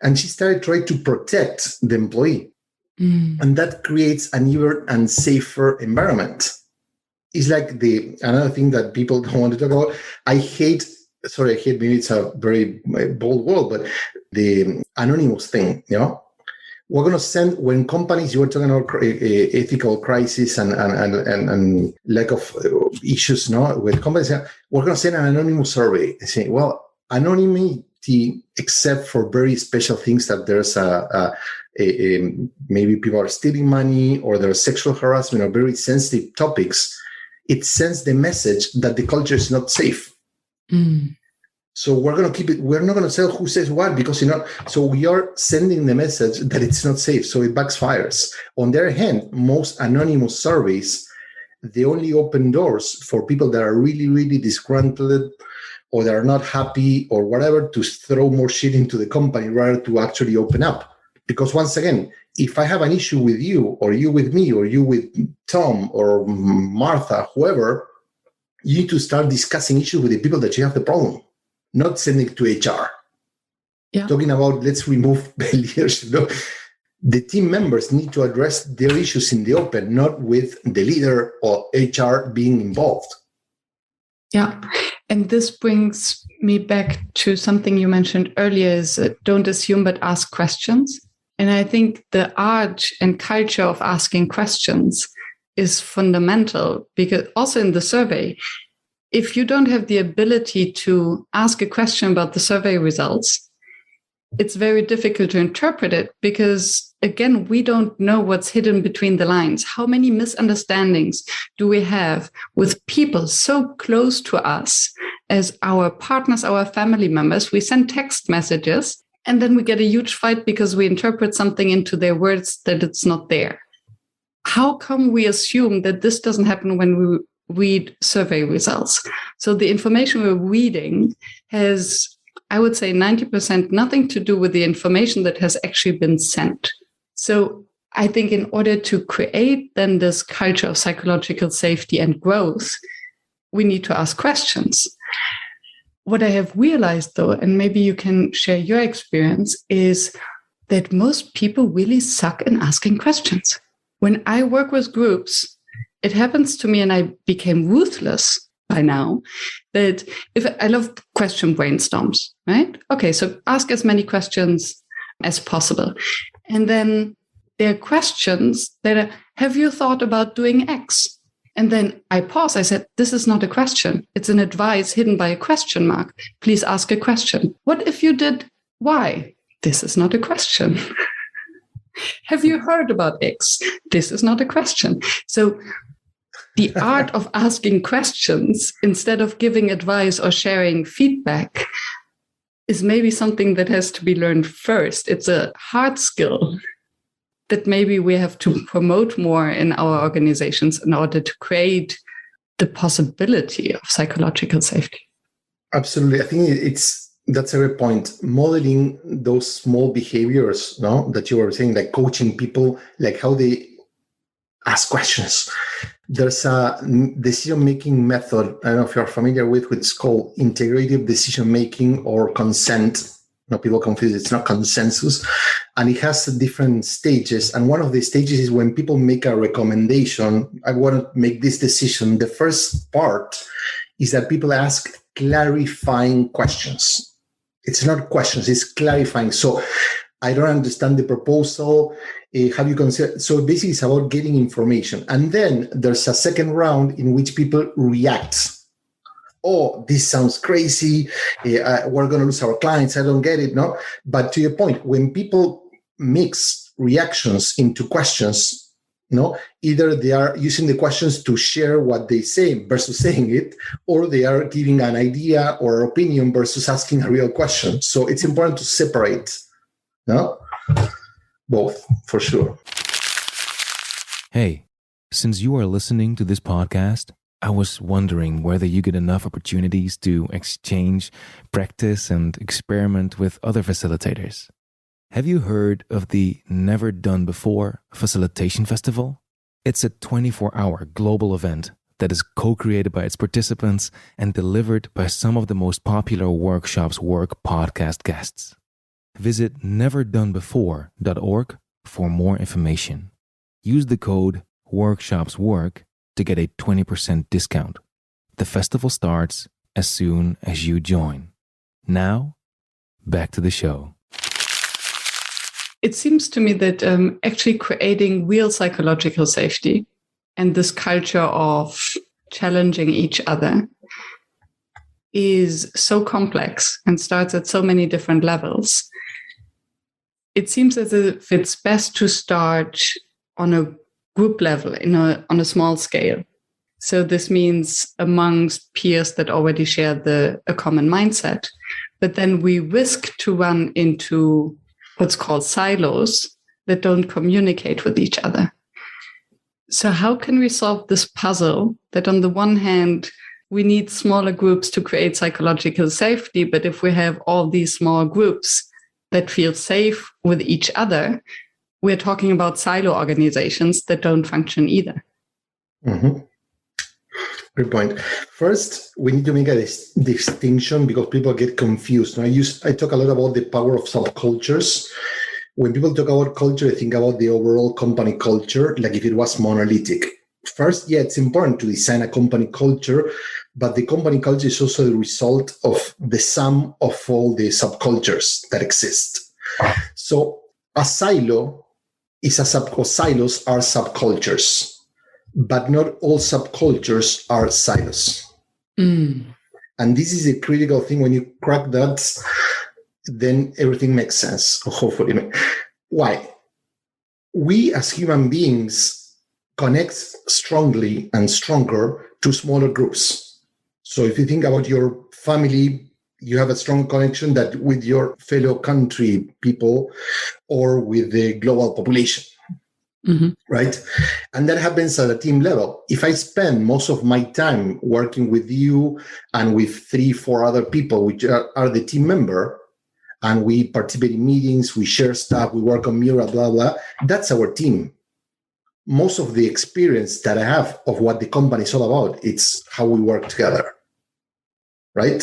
B: And she started trying to protect the employee. And that creates an even and safer environment. It's like another thing that people don't want to talk about. I hate, maybe it's a very bold word, but the anonymous thing, We're going to send, when companies, you were talking about ethical crisis and lack of issues, with companies, we're going to send an anonymous survey and say, well, anonymity, except for very special things that there's maybe people are stealing money or there's sexual harassment or very sensitive topics, it sends the message that the culture is not safe. So we're going to keep it. We're not going to tell who says what because, so we are sending the message that it's not safe. So it backfires. On the other hand, most anonymous surveys, they only open doors for people that are really, really disgruntled or that are not happy or whatever to throw more shit into the company rather to actually open up. Because once again, if I have an issue with you or you with me or you with Tom or Martha, whoever, you need to start discussing issues with the people that you have the problem, not sending it to HR. Yeah. Talking about let's remove leadership. The team members need to address their issues in the open, not with the leader or HR being involved.
A: Yeah. And this brings me back to something you mentioned earlier is don't assume, but ask questions. And I think the art and culture of asking questions is fundamental because also in the survey, if you don't have the ability to ask a question about the survey results, it's very difficult to interpret it because, again, we don't know what's hidden between the lines. How many misunderstandings do we have with people so close to us as our partners, our family members? We send text messages and then we get a huge fight because we interpret something into their words that it's not there. How come we assume that this doesn't happen when we read survey results? So the information we're reading has, I would say 90% nothing to do with the information that has actually been sent. So I think in order to create then this culture of psychological safety and growth, we need to ask questions. What I have realized though, and maybe you can share your experience, is that most people really suck in asking questions. When I work with groups, it happens to me, and I became ruthless by now, that if I love question brainstorms, right? Okay, so ask as many questions as possible. And then there are questions that are, have you thought about doing X? And then I pause. I said, this is not a question. It's an advice hidden by a question mark. Please ask a question. What if you did Y? This is not a question. Have you heard about X? This is not a question. So the art of asking questions instead of giving advice or sharing feedback is maybe something that has to be learned first. It's a hard skill. that maybe we have to promote more in our organizations in order to create the possibility of psychological safety?
B: Absolutely. I think that's a great point. Modeling those small behaviors, no, that you were saying, like coaching people, like how they ask questions. There's a decision-making method, I don't know if you're familiar with, which is called integrative decision-making or consent. No, people confuse it. It's not consensus. And it has different stages. And one of the stages is when people make a recommendation, I want to make this decision. The first part is that people ask clarifying questions. It's not questions, it's clarifying. So I don't understand the proposal. Have you considered? So basically it's about getting information. And then there's a second round in which people react. Oh, this sounds crazy. We're going to lose our clients. I don't get it. No, but to your point, when people mix reactions into questions, no, either they are using the questions to share what they say versus saying it, or they are giving an idea or opinion versus asking a real question. So it's important to separate, no, both for sure.
C: Hey, since you are listening to this podcast, I was wondering whether you get enough opportunities to exchange, practice, and experiment with other facilitators. Have you heard of the Never Done Before Facilitation Festival? It's a 24-hour global event that is co-created by its participants and delivered by some of the most popular Workshops Work podcast guests. Visit neverdonebefore.org for more information. Use the code WORKSHOPSWORK to get a 20% discount. The festival starts as soon as you join. Now, back to the show.
A: It seems to me that actually creating real psychological safety and this culture of challenging each other is so complex and starts at so many different levels. It seems as if it's best to start on a group level, on a small scale. So this means amongst peers that already share a common mindset. But then we risk to run into what's called silos that don't communicate with each other. So how can we solve this puzzle that on the one hand, we need smaller groups to create psychological safety, but if we have all these small groups that feel safe with each other, we're talking about silo organizations that don't function either.
B: Mm-hmm. Good point. First, we need to make a distinction because people get confused. Now, I talk a lot about the power of subcultures. When people talk about culture, they think about the overall company culture, like if it was monolithic. First, yeah, it's important to design a company culture, but the company culture is also the result of the sum of all the subcultures that exist. So a silo is silos are subcultures. But not all subcultures are silos. And this is a critical thing. When you crack that, then everything makes sense, hopefully. Why? We as human beings connect strongly and stronger to smaller groups. So if you think about your family, you have a strong connection that with your fellow country people or with the global population. Mm-hmm. Right? And that happens at a team level. If I spend most of my time working with you and with 3-4 other people, which are the team member, and we participate in meetings, we share stuff, we work on Mira, blah, blah, that's our team. Most of the experience that I have of what the company is all about, it's how we work together. Right?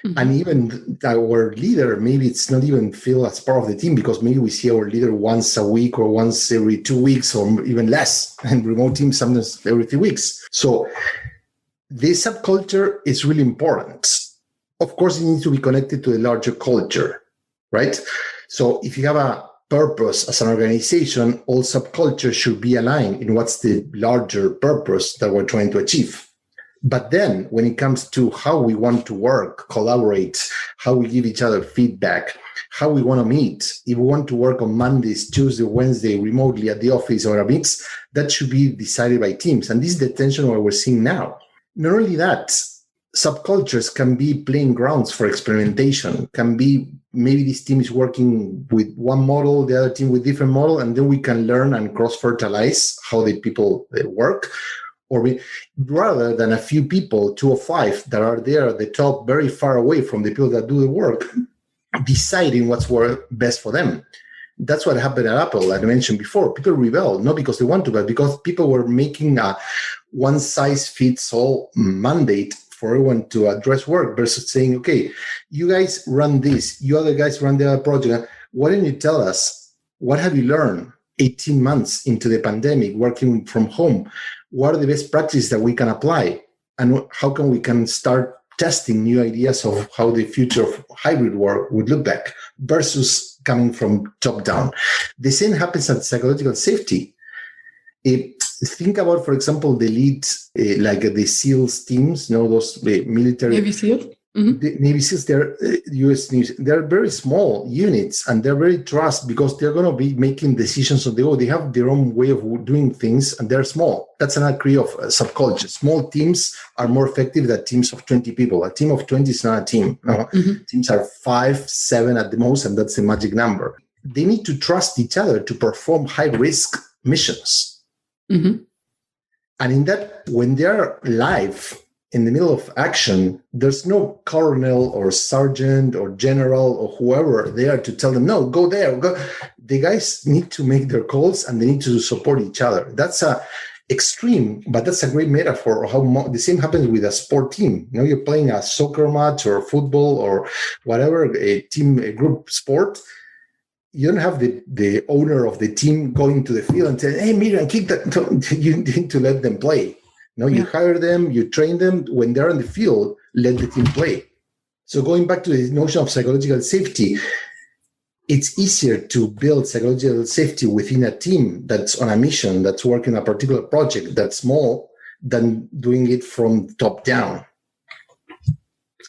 B: Mm-hmm. And even our leader, maybe it's not even feel as part of the team because maybe we see our leader once a week or once every 2 weeks or even less. And remote teams sometimes every 3 weeks. So this subculture is really important. Of course, it needs to be connected to a larger culture, right? So if you have a purpose as an organization, all subcultures should be aligned in what's the larger purpose that we're trying to achieve. But then when it comes to how we want to work, collaborate, how we give each other feedback, how we want to meet, if we want to work on Mondays, Tuesday, Wednesday, remotely at the office or a mix, that should be decided by teams. And this is the tension what we're seeing now. Not only that, subcultures can be playing grounds for experimentation, can be maybe this team is working with one model, the other team with different model, and then we can learn and cross-fertilize how the people work. Or rather than a few people, 2 or 5 that are there at the top, very far away from the people that do the work, deciding what's best for them. That's what happened at Apple, like I mentioned before. People rebel, not because they want to, but because people were making a one-size-fits-all mandate for everyone to address work versus saying, okay, you guys run this, you other guys run the other project. Why don't you tell us, what have you learned 18 months into the pandemic, working from home? What are the best practices that we can apply? And how can we start testing new ideas of how the future of hybrid work would look like versus coming from top down? The same happens at psychological safety. Think about, for example, the lead, like the SEALs teams, those military...
A: Navy SEALs? Mm-hmm.
B: The Navy SEALs, they're US News. They're very small units, and they're very trust because they're going to be making decisions on the go. They have their own way of doing things, and they're small. That's an degree of subculture. Small teams are more effective than teams of 20 people. A team of 20 is not a team. No? Mm-hmm. Teams are 5, 7 at the most, and that's the magic number. They need to trust each other to perform high-risk missions. Mm-hmm. And in that, when they're live, in the middle of action, there's no colonel or sergeant or general or whoever there to tell them, no, go there. Go. The guys need to make their calls and they need to support each other. That's a extreme, but that's a great metaphor of how the same happens with a sport team. You're playing a soccer match or football or whatever, a group sport. You don't have the owner of the team going to the field and saying, hey, Miriam, kick that. You need to let them play. You hire them, you train them. When they're on the field, let the team play. So going back to the notion of psychological safety, it's easier to build psychological safety within a team that's on a mission, that's working on a particular project that's small, than doing it from top down.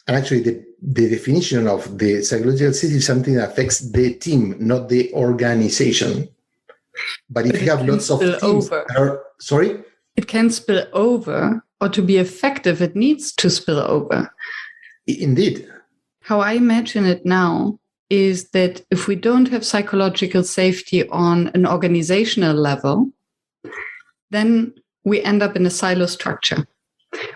B: And actually, the definition of the psychological safety is something that affects the team, not the organization. But if you have lots of teams that are... Sorry?
A: It can spill over, or to be effective, it needs to spill over.
B: Indeed.
A: How I imagine it now is that if we don't have psychological safety on an organizational level, then we end up in a silo structure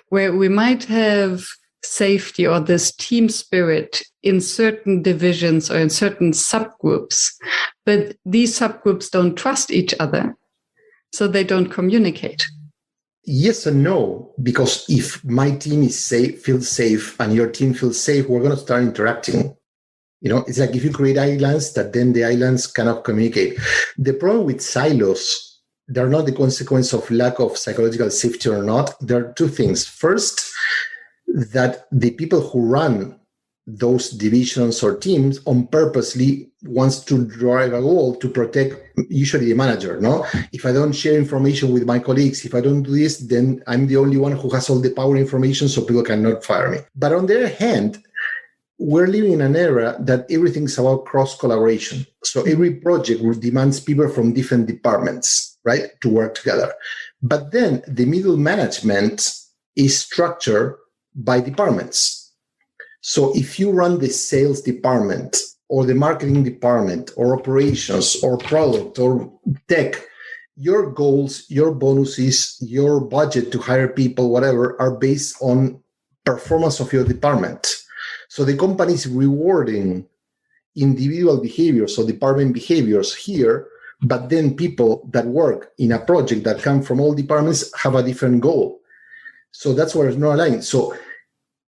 A: where we might have safety or this team spirit in certain divisions or in certain subgroups, but these subgroups don't trust each other, so they don't communicate.
B: Yes and no, because if my team is feels safe and your team feels safe, we're going to start interacting. It's like if you create islands that then the islands cannot communicate. The problem with silos, they're not the consequence of lack of psychological safety or not. There are two things. First, that the people who run those divisions or teams on purposely wants to drive a goal to protect usually the manager. If I don't share information with my colleagues, if I don't do this, then I'm the only one who has all the power information, so people cannot fire me. But on the other hand, we're living in an era that everything's about cross collaboration. So every project demands people from different departments, right, to work together. But then the middle management is structured by departments. So if you run the sales department or the marketing department or operations or product or tech, your goals, your bonuses, your budget to hire people, whatever, are based on performance of your department. So the company is rewarding individual behaviors or department behaviors here, but then people that work in a project that come from all departments have a different goal. So that's where it's not aligned. So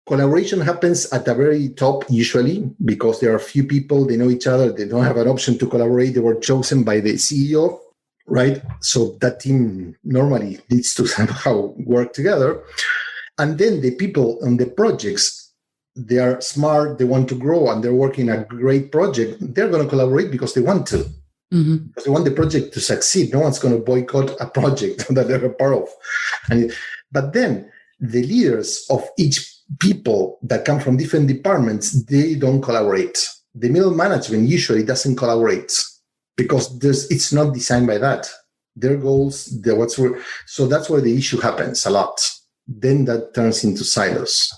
B: collaboration happens at the very top usually because there are few people, they know each other, they don't have an option to collaborate, they were chosen by the CEO, right? So that team normally needs to somehow work together. And then the people on the projects, they are smart, they want to grow, and they're working a great project. They're going to collaborate because they want to. Mm-hmm. Because they want the project to succeed. No one's going to boycott a project that they're a part of. But then the leaders of each people that come from different departments, they don't collaborate. The middle management usually doesn't collaborate because it's not designed by that. Their goals, so that's where the issue happens a lot. Then that turns into silos.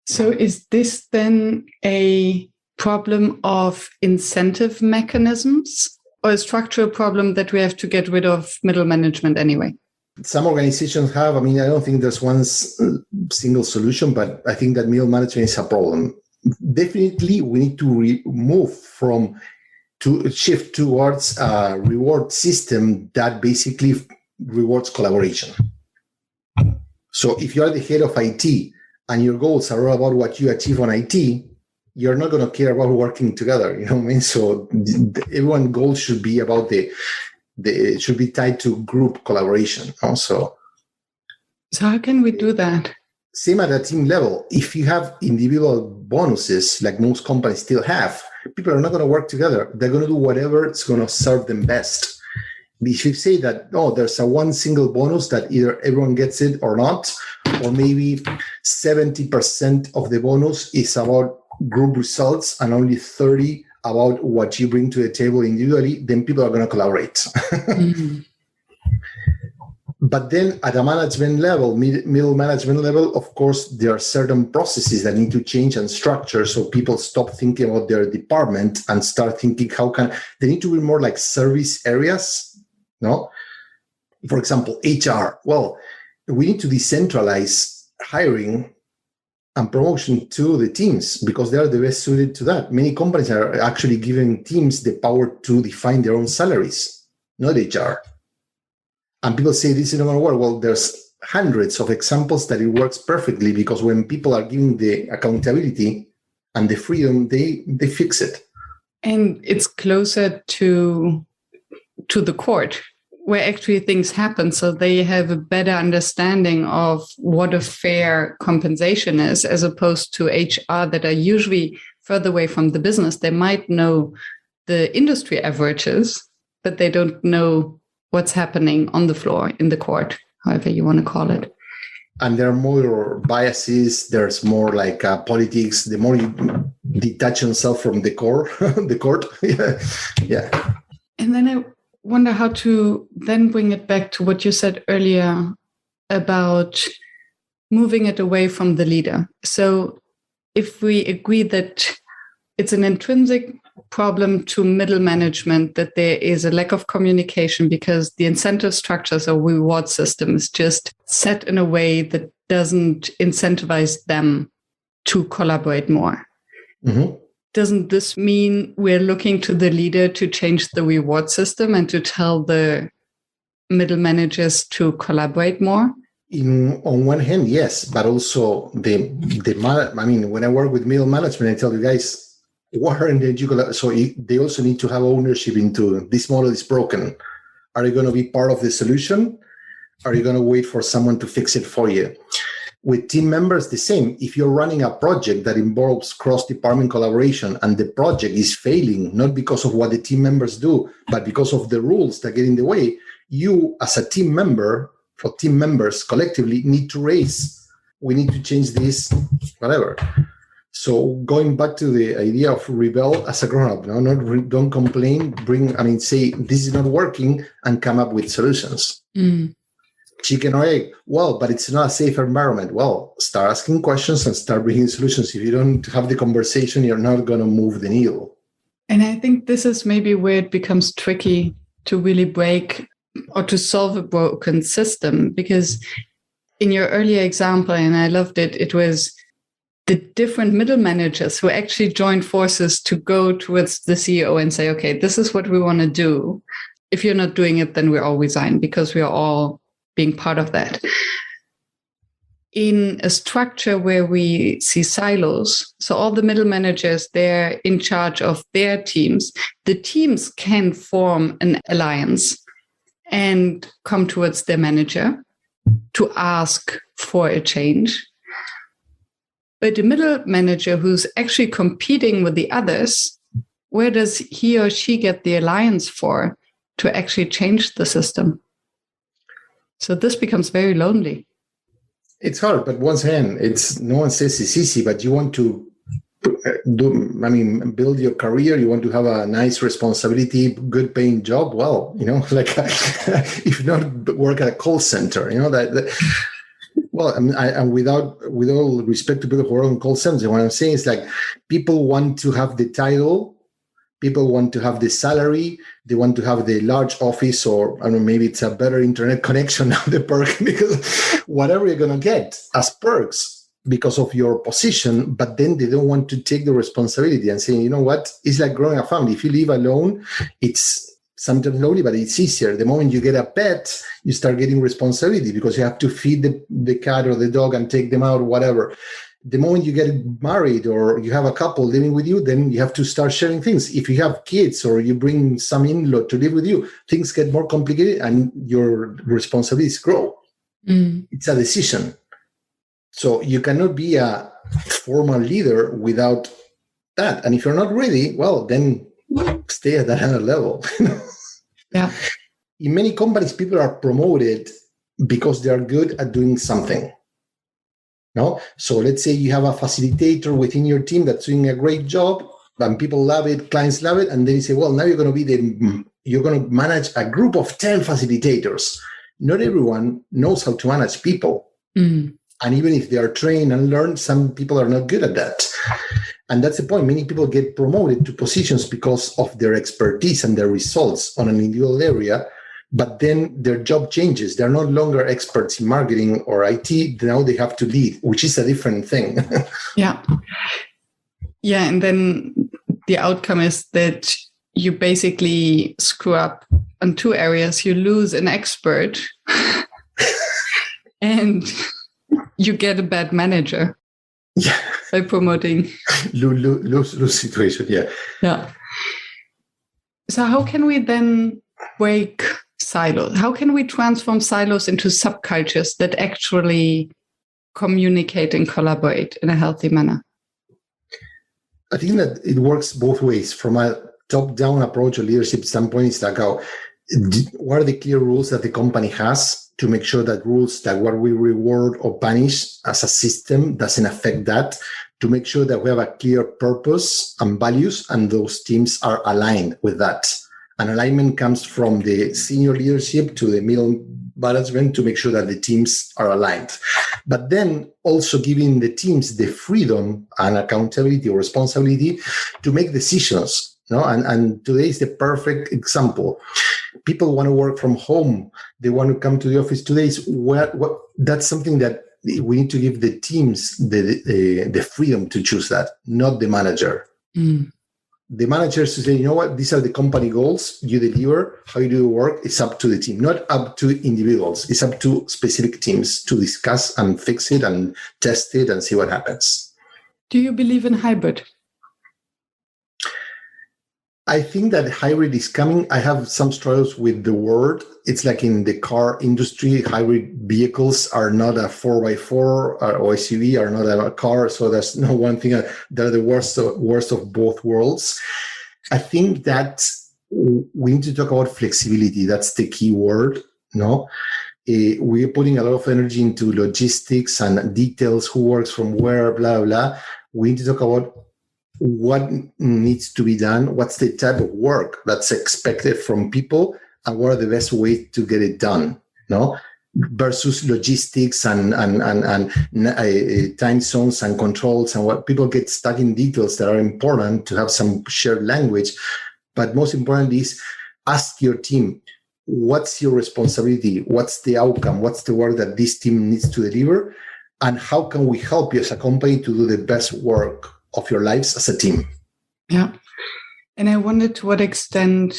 A: So is this then a problem of incentive mechanisms or a structural problem that we have to get rid of middle management anyway?
B: Some organizations have, I don't think there's one single solution, but I think that middle management is a problem. Definitely, we need to shift towards a reward system that basically rewards collaboration. So if you are the head of IT and your goals are all about what you achieve on IT, you're not going to care about working together. You know what I mean? So everyone's goals should be about should be tied to group collaboration also.
A: So how can we do that?
B: Same at a team level. If you have individual bonuses, like most companies still have, people are not going to work together. They're going to do whatever is going to serve them best. If you say that, there's a one single bonus that either everyone gets it or not, or maybe 70% of the bonus is about group results and only 30 about what you bring to the table individually, then people are going to collaborate. Mm-hmm. But then at a management level, middle management level, of course, there are certain processes that need to change and structure so people stop thinking about their department and start thinking they need to be more like service areas. No, for example, HR. Well, we need to decentralize hiring and promotion to the teams because they are the best suited to that. Many companies are actually giving teams the power to define their own salaries, not HR. And people say this is not going to work. Well, there's hundreds of examples that it works perfectly because when people are given the accountability and the freedom, they fix it.
A: And it's closer to the court, where actually things happen. So they have a better understanding of what a fair compensation is, as opposed to HR that are usually further away from the business. They might know the industry averages, but they don't know what's happening on the floor in the court, however you want to call it.
B: And there are more biases. There's more like politics. The more you detach yourself from the court. Yeah.
A: And then I wonder how to then bring it back to what you said earlier about moving it away from the leader. So if we agree that it's an intrinsic problem to middle management that there is a lack of communication because the incentive structures or reward system is just set in a way that doesn't incentivize them to collaborate more. Mm-hmm. Doesn't this mean we're looking to the leader to change the reward system and to tell the middle managers to collaborate more?
B: On one hand, yes, but also when I work with middle management, I tell you guys, so they also need to have ownership into this model is broken. Are you going to be part of the solution? Are you going to wait for someone to fix it for you? With team members, the same. If you're running a project that involves cross-department collaboration and the project is failing, not because of what the team members do, but because of the rules that get in the way, you as a team member, for team members collectively, need to we need to change this, whatever. So going back to the idea of rebel as a grown-up, don't complain, say this is not working and come up with solutions. Mm. Chicken or egg? Well, but it's not a safe environment. Well, start asking questions and start bringing solutions. If you don't have the conversation, you're not going to move the needle.
A: And I think this is maybe where it becomes tricky to really break or to solve a broken system, because in your earlier example, and I loved it, it was the different middle managers who actually joined forces to go towards the CEO and say, okay, this is what we want to do. If you're not doing it, then we all resign, because we are all being part of that. In a structure where we see silos, so all the middle managers, they're in charge of their teams. The teams can form an alliance and come towards their manager to ask for a change. But the middle manager who's actually competing with the others, where does he or she get the alliance for to actually change the system? So this becomes very lonely.
B: It's hard, but once again, no one says it's easy, but you want to build your career. You want to have a nice responsibility, good paying job. Well, if not work at a call center, Well, and with all respect to people who are on call centers, what I'm saying is like people want to have the title, people want to have the salary, they want to have the large office, or I don't know, maybe it's a better internet connection now, the perk, because whatever you're going to get as perks because of your position, but then they don't want to take the responsibility and say, you know what, it's like growing a family. If you live alone, it's sometimes lonely, but it's easier. The moment you get a pet, you start getting responsibility because you have to feed the cat or the dog and take them out or whatever. The moment you get married or you have a couple living with you, then you have to start sharing things. If you have kids or you bring some in-law to live with you, things get more complicated and your responsibilities grow. It's a decision. So you cannot be a formal leader without that. And if you're not ready, well, then stay at that higher level.
A: Yeah.
B: In many companies, people are promoted because they are good at doing something. No? So let's say you have a facilitator within your team that's doing a great job, and people love it, clients love it, and then you say, well, now you're going to manage a group of 10 facilitators. Not everyone knows how to manage people. And even if they are trained and learned, some people are not good at that. And that's the point. Many people get promoted to positions because of their expertise and their results on an individual area, but then their job changes. They're no longer experts in marketing or IT. Now they have to lead, which is a different thing.
A: Yeah. Yeah. And then the outcome is that you basically screw up on two areas. You lose an expert and you get a bad manager.
B: Yeah.
A: By promoting.
B: Lose situation, yeah.
A: Yeah. So how can we then break silos? How can we transform silos into subcultures that actually communicate and collaborate in a healthy manner?
B: I think that it works both ways. From a top-down approach or leadership standpoint, it's like what are the clear rules that the company has to make sure that rules that what we reward or punish as a system doesn't affect that, to make sure that we have a clear purpose and values and those teams are aligned with that. And alignment comes from the senior leadership to the middle management to make sure that the teams are aligned. But then also giving the teams the freedom and accountability or responsibility to make decisions. No? And today is the perfect example. People want to work from home. They want to come to the office 2 days. That's something that we need to give the teams the freedom to choose that, not the manager. The managers to say, you know what, these are the company goals. You deliver. How you do the work, it's up to the team, not up to individuals. It's up to specific teams to discuss and fix it and test it and see what happens.
A: Do you believe in hybrid?
B: I think that hybrid is coming. I have some struggles with the word. It's like in the car industry, hybrid vehicles are not a 4x4 or SUV, are not a car. So there's no one thing. They're the worst of both worlds. I think that we need to talk about flexibility. That's the key word. No, we're putting a lot of energy into logistics and details, who works from where, blah, blah. We need to talk about what needs to be done, what's the type of work that's expected from people, and what are the best ways to get it done, no? Versus logistics and time zones and controls, and what people get stuck in details that are important to have some shared language. But most importantly is ask your team, what's your responsibility? What's the outcome? What's the work that this team needs to deliver? And how can we help you as a company to do the best work of your lives as a team?
A: Yeah. And I wonder to what extent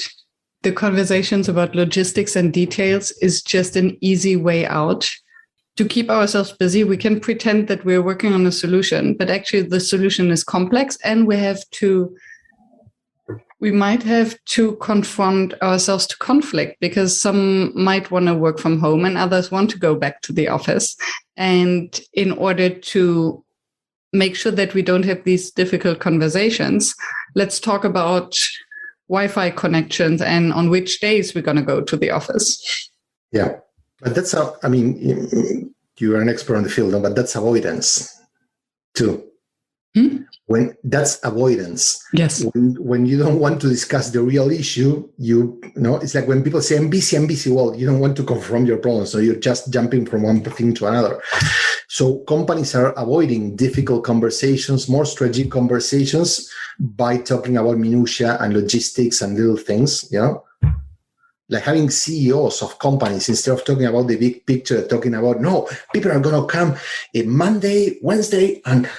A: the conversations about logistics and details is just an easy way out to keep ourselves busy. We can pretend that we're working on a solution, but actually the solution is complex, and we might have to confront ourselves to conflict, because some might want to work from home and others want to go back to the office. And in order to make sure that we don't have these difficult conversations, let's talk about Wi-Fi connections and on which days we're going to go to the office.
B: Yeah, but that's how, I mean, you are an expert on the field, but that's avoidance too. When that's avoidance.
A: Yes.
B: When you don't want to discuss the real issue, you know, it's like when people say I'm busy, well, you don't want to confront your problem, so you're just jumping from one thing to another. So companies are avoiding difficult conversations, more strategic conversations, by talking about minutia and logistics and little things, you know, like having CEOs of companies, instead of talking about the big picture, talking about, no, people are going to come Monday, Wednesday, and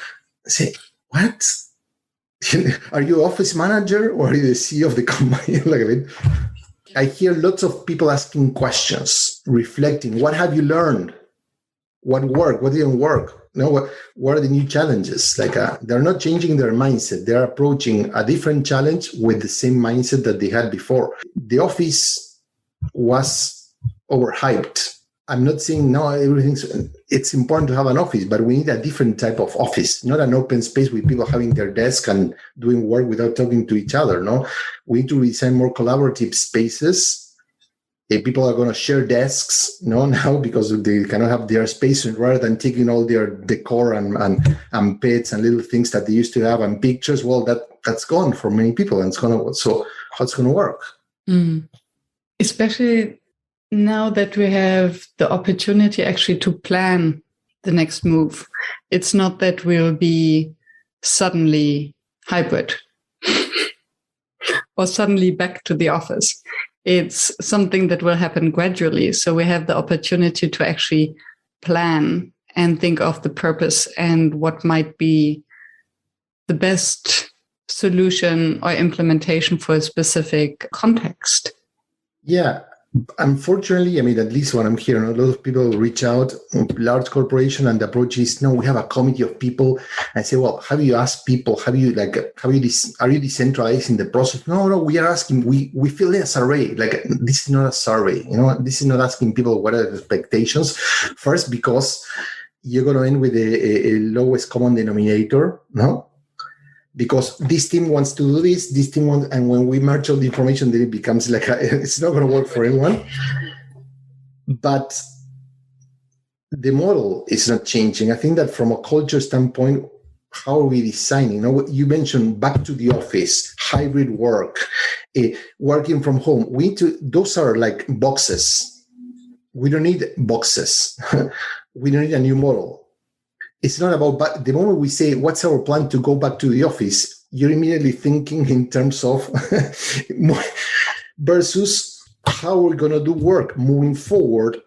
B: say, what? Are you office manager or are you the CEO of the company? Like, I mean, I hear lots of people asking questions, reflecting, what have you learned? What worked? What didn't work? What are the new challenges? Like, they're not changing their mindset. They're approaching a different challenge with the same mindset that they had before. The office was overhyped. I'm not saying no, it's important to have an office, but we need a different type of office, not an open space with people having their desk and doing work without talking to each other. No, we need to design more collaborative spaces. People are going to share desks, now because they cannot have their space, rather than taking all their decor and pets and little things that they used to have and pictures. Well, that's gone for many people, and so how's going to work?
A: Especially now that we have the opportunity actually to plan the next move. It's not that we'll be suddenly hybrid or suddenly back to the office. It's something that will happen gradually. So we have the opportunity to actually plan and think of the purpose and what might be the best solution or implementation for a specific context.
B: Yeah. Unfortunately, I mean, at least what I'm hearing, a lot of people reach out, large corporation, and the approach is, no, we have a committee of people. I say, well, have you asked people? Are you decentralizing the process? No, we are asking, we fill in a survey. Like, this is not a survey, this is not asking people what are the expectations. First, because you're going to end with a lowest common denominator, no? Because this team wants to do this team wants, and when we merge all the information, then it becomes like it's not going to work for everyone. But the model is not changing. I think that from a culture standpoint, how are we designing? You mentioned back to the office, hybrid work, working from home. Those are like boxes. We don't need boxes. We don't need a new model. It's not about, but the moment we say, what's our plan to go back to the office, you're immediately thinking in terms of versus how we're going to do work moving forward.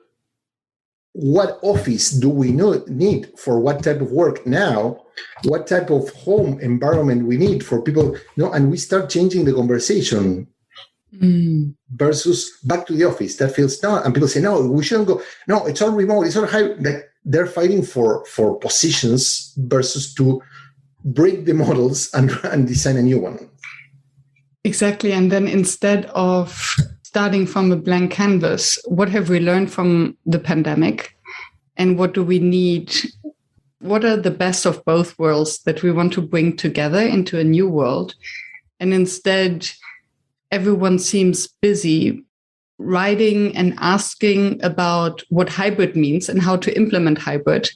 B: What office do we need for what type of work now? What type of home environment we need for people? And we start changing the conversation versus back to the office. That feels no, and people say, no, we shouldn't go. No, it's all remote. It's all hybrid. They're fighting for positions versus to break the models and design a new one.
A: Exactly. And then instead of starting from a blank canvas, what have we learned from the pandemic? And what do we need? What are the best of both worlds that we want to bring together into a new world? And instead, everyone seems busy writing and asking about what hybrid means and how to implement hybrid.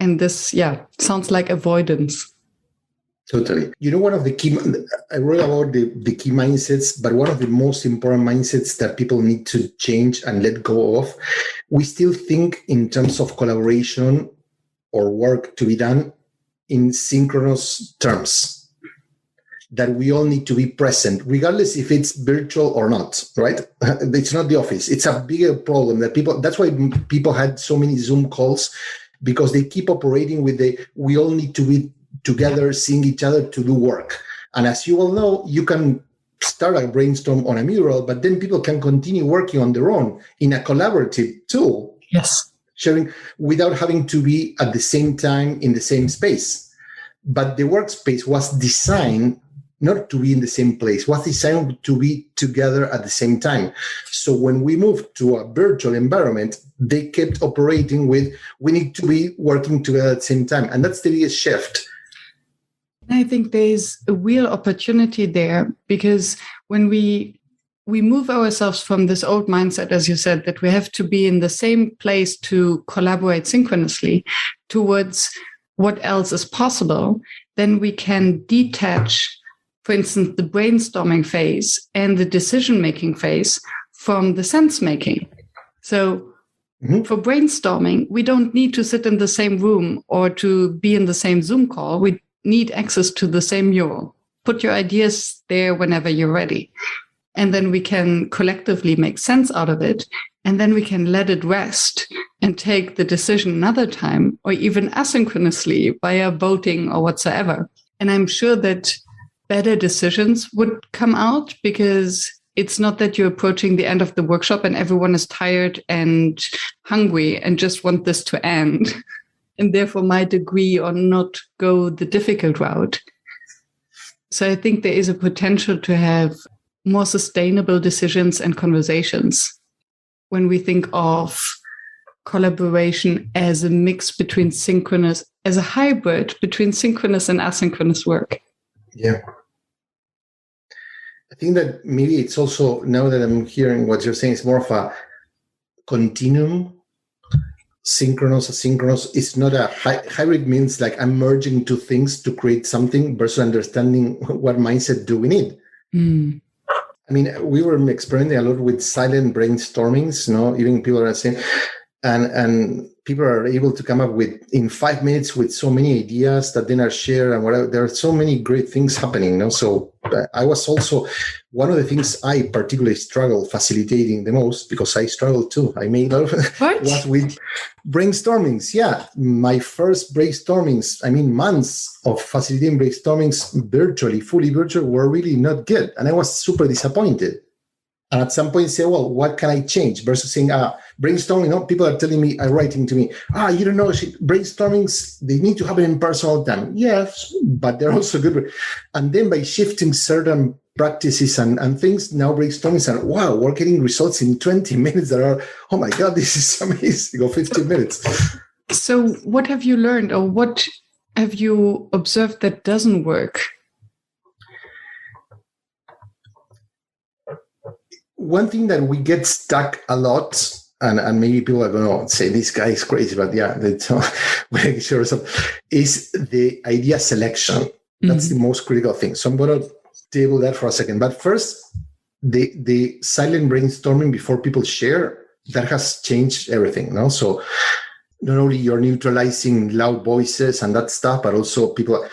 A: And this, sounds like avoidance.
B: Totally. One of the key, I wrote about the key mindsets, but one of the most important mindsets that people need to change and let go of, we still think in terms of collaboration or work to be done in synchronous terms. That we all need to be present, regardless if it's virtual or not, right? It's not the office. It's a bigger problem that that's why people had so many Zoom calls, because they keep operating with we all need to be together, seeing each other to do work. And as you all know, you can start a brainstorm on a mural, but then people can continue working on their own in a collaborative tool.
A: Yes.
B: Sharing without having to be at the same time in the same space. But the workspace was designed not to be in the same place, was designed to be together at the same time. So when we moved to a virtual environment, they kept operating with, we need to be working together at the same time. And that's the biggest shift.
A: I think there's a real opportunity there, because when we move ourselves from this old mindset, as you said, that we have to be in the same place to collaborate synchronously towards what else is possible, then we can detach, for instance, the brainstorming phase and the decision-making phase from the sense-making. So for brainstorming, we don't need to sit in the same room or to be in the same Zoom call. We need access to the same mural. Put your ideas there whenever you're ready. And then we can collectively make sense out of it. And then we can let it rest and take the decision another time, or even asynchronously via voting or whatsoever. And I'm sure that better decisions would come out, because it's not that you're approaching the end of the workshop and everyone is tired and hungry and just want this to end, and therefore might agree or not go the difficult route. So I think there is a potential to have more sustainable decisions and conversations when we think of collaboration as a mix between synchronous, as a hybrid between synchronous and asynchronous work.
B: Yeah. I think that maybe it's also, now that I'm hearing what you're saying, it's more of a continuum. Synchronous, asynchronous. It's not a hybrid. Means like I'm merging two things to create something versus understanding what mindset do we need. I mean, we were experimenting a lot with silent brainstormings, even people are saying, and people are able to come up with in 5 minutes with so many ideas that then are shared and whatever. There are so many great things happening. So I was also, one of the things I particularly struggle facilitating the most, because I struggle too. I made a lot of was with brainstormings. Yeah. My first brainstormings, months of facilitating brainstormings virtually, fully virtual, were really not good. And I was super disappointed. And at some point say, well, what can I change? Versus saying, brainstorming, people are telling me, are writing to me, you don't know, brainstormings, they need to happen in person all the time. Yes, but they're also good. And then by shifting certain practices and things, now brainstormings are, wow, we're getting results in 20 minutes that are, oh my God, this is amazing, or 15 minutes.
A: So what have you learned, or what have you observed that doesn't work?
B: One thing that we get stuck a lot, and maybe people are going to say, this guy is crazy, but yeah, sure, is the idea selection. That's the most critical thing. So I'm going to table that for a second. But first, the silent brainstorming before people share, that has changed everything. So not only you're neutralizing loud voices and that stuff, but also people.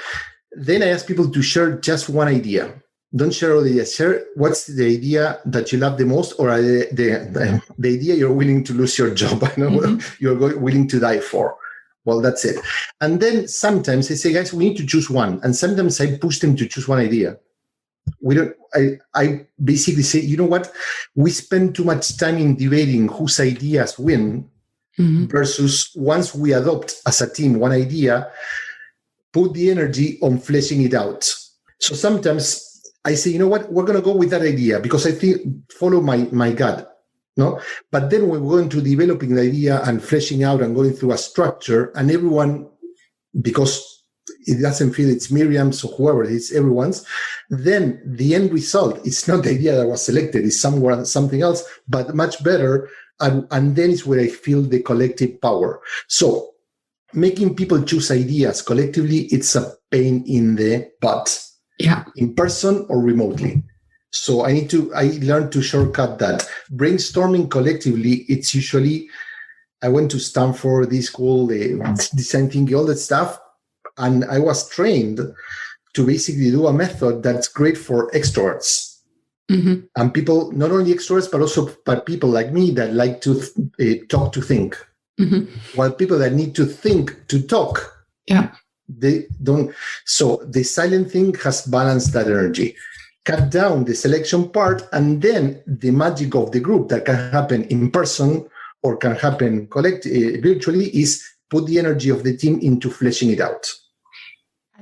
B: Then I ask people to share just one idea. Don't share all the ideas. Share what's the idea that you love the most, or the idea you're willing to lose your job, you're willing to die for. Well, that's it. And then sometimes I say, guys, we need to choose one. And sometimes I push them to choose one idea. I basically say, you know what? We spend too much time in debating whose ideas win versus once we adopt as a team one idea, put the energy on fleshing it out. So sometimes I say, you know what, we're going to go with that idea because I think follow my gut. But then when we go into developing the idea and fleshing out and going through a structure, and everyone, because it doesn't feel it's Miriam's or whoever, it's everyone's, then the end result, it's not the idea that was selected, it's something else, but much better. And then it's where I feel the collective power. So making people choose ideas collectively, it's a pain in the butt.
A: Yeah.
B: In person or remotely. So I learned to shortcut that. Brainstorming collectively, it's usually, I went to Stanford, this school, the design thinking, all that stuff. And I was trained to basically do a method that's great for extroverts. And people, not only extroverts, but people like me that like to talk to think. While people that need to think to talk.
A: Yeah.
B: They don't. So the silent thing has balanced that energy. Cut down the selection part, and then the magic of the group that can happen in person or can happen virtually is put the energy of the team into fleshing it out.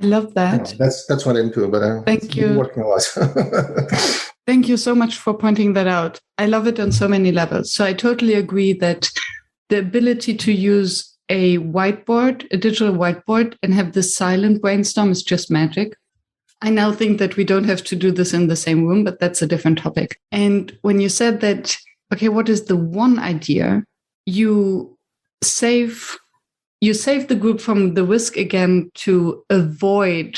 A: I love that.
B: That's what I'm doing. But
A: thank you.
B: Working a lot.
A: Thank you so much for pointing that out. I love it on so many levels. So I totally agree that the ability to use a whiteboard, a digital whiteboard, and have this silent brainstorm is just magic. I now think that we don't have to do this in the same room, but that's a different topic. And when you said that, okay, what is the one idea? You save the group from the risk again to avoid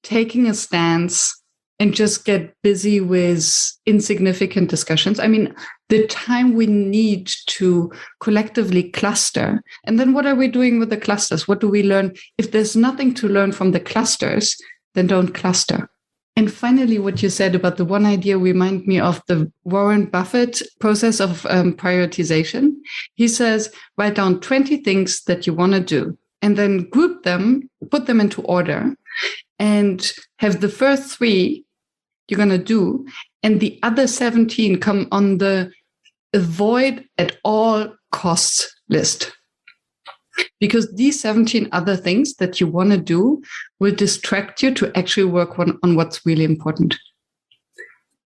A: taking a stance and just get busy with insignificant discussions. I mean, the time we need to collectively cluster. And then what are we doing with the clusters? What do we learn? If there's nothing to learn from the clusters, then don't cluster. And finally, what you said about the one idea remind me of the Warren Buffett process of prioritization. He says, write down 20 things that you want to do, and then group them, put them into order, and have the first 3 you're going to do, and the other 17 come on the avoid at all costs list. Because these 17 other things that you want to do will distract you to actually work on what's really important.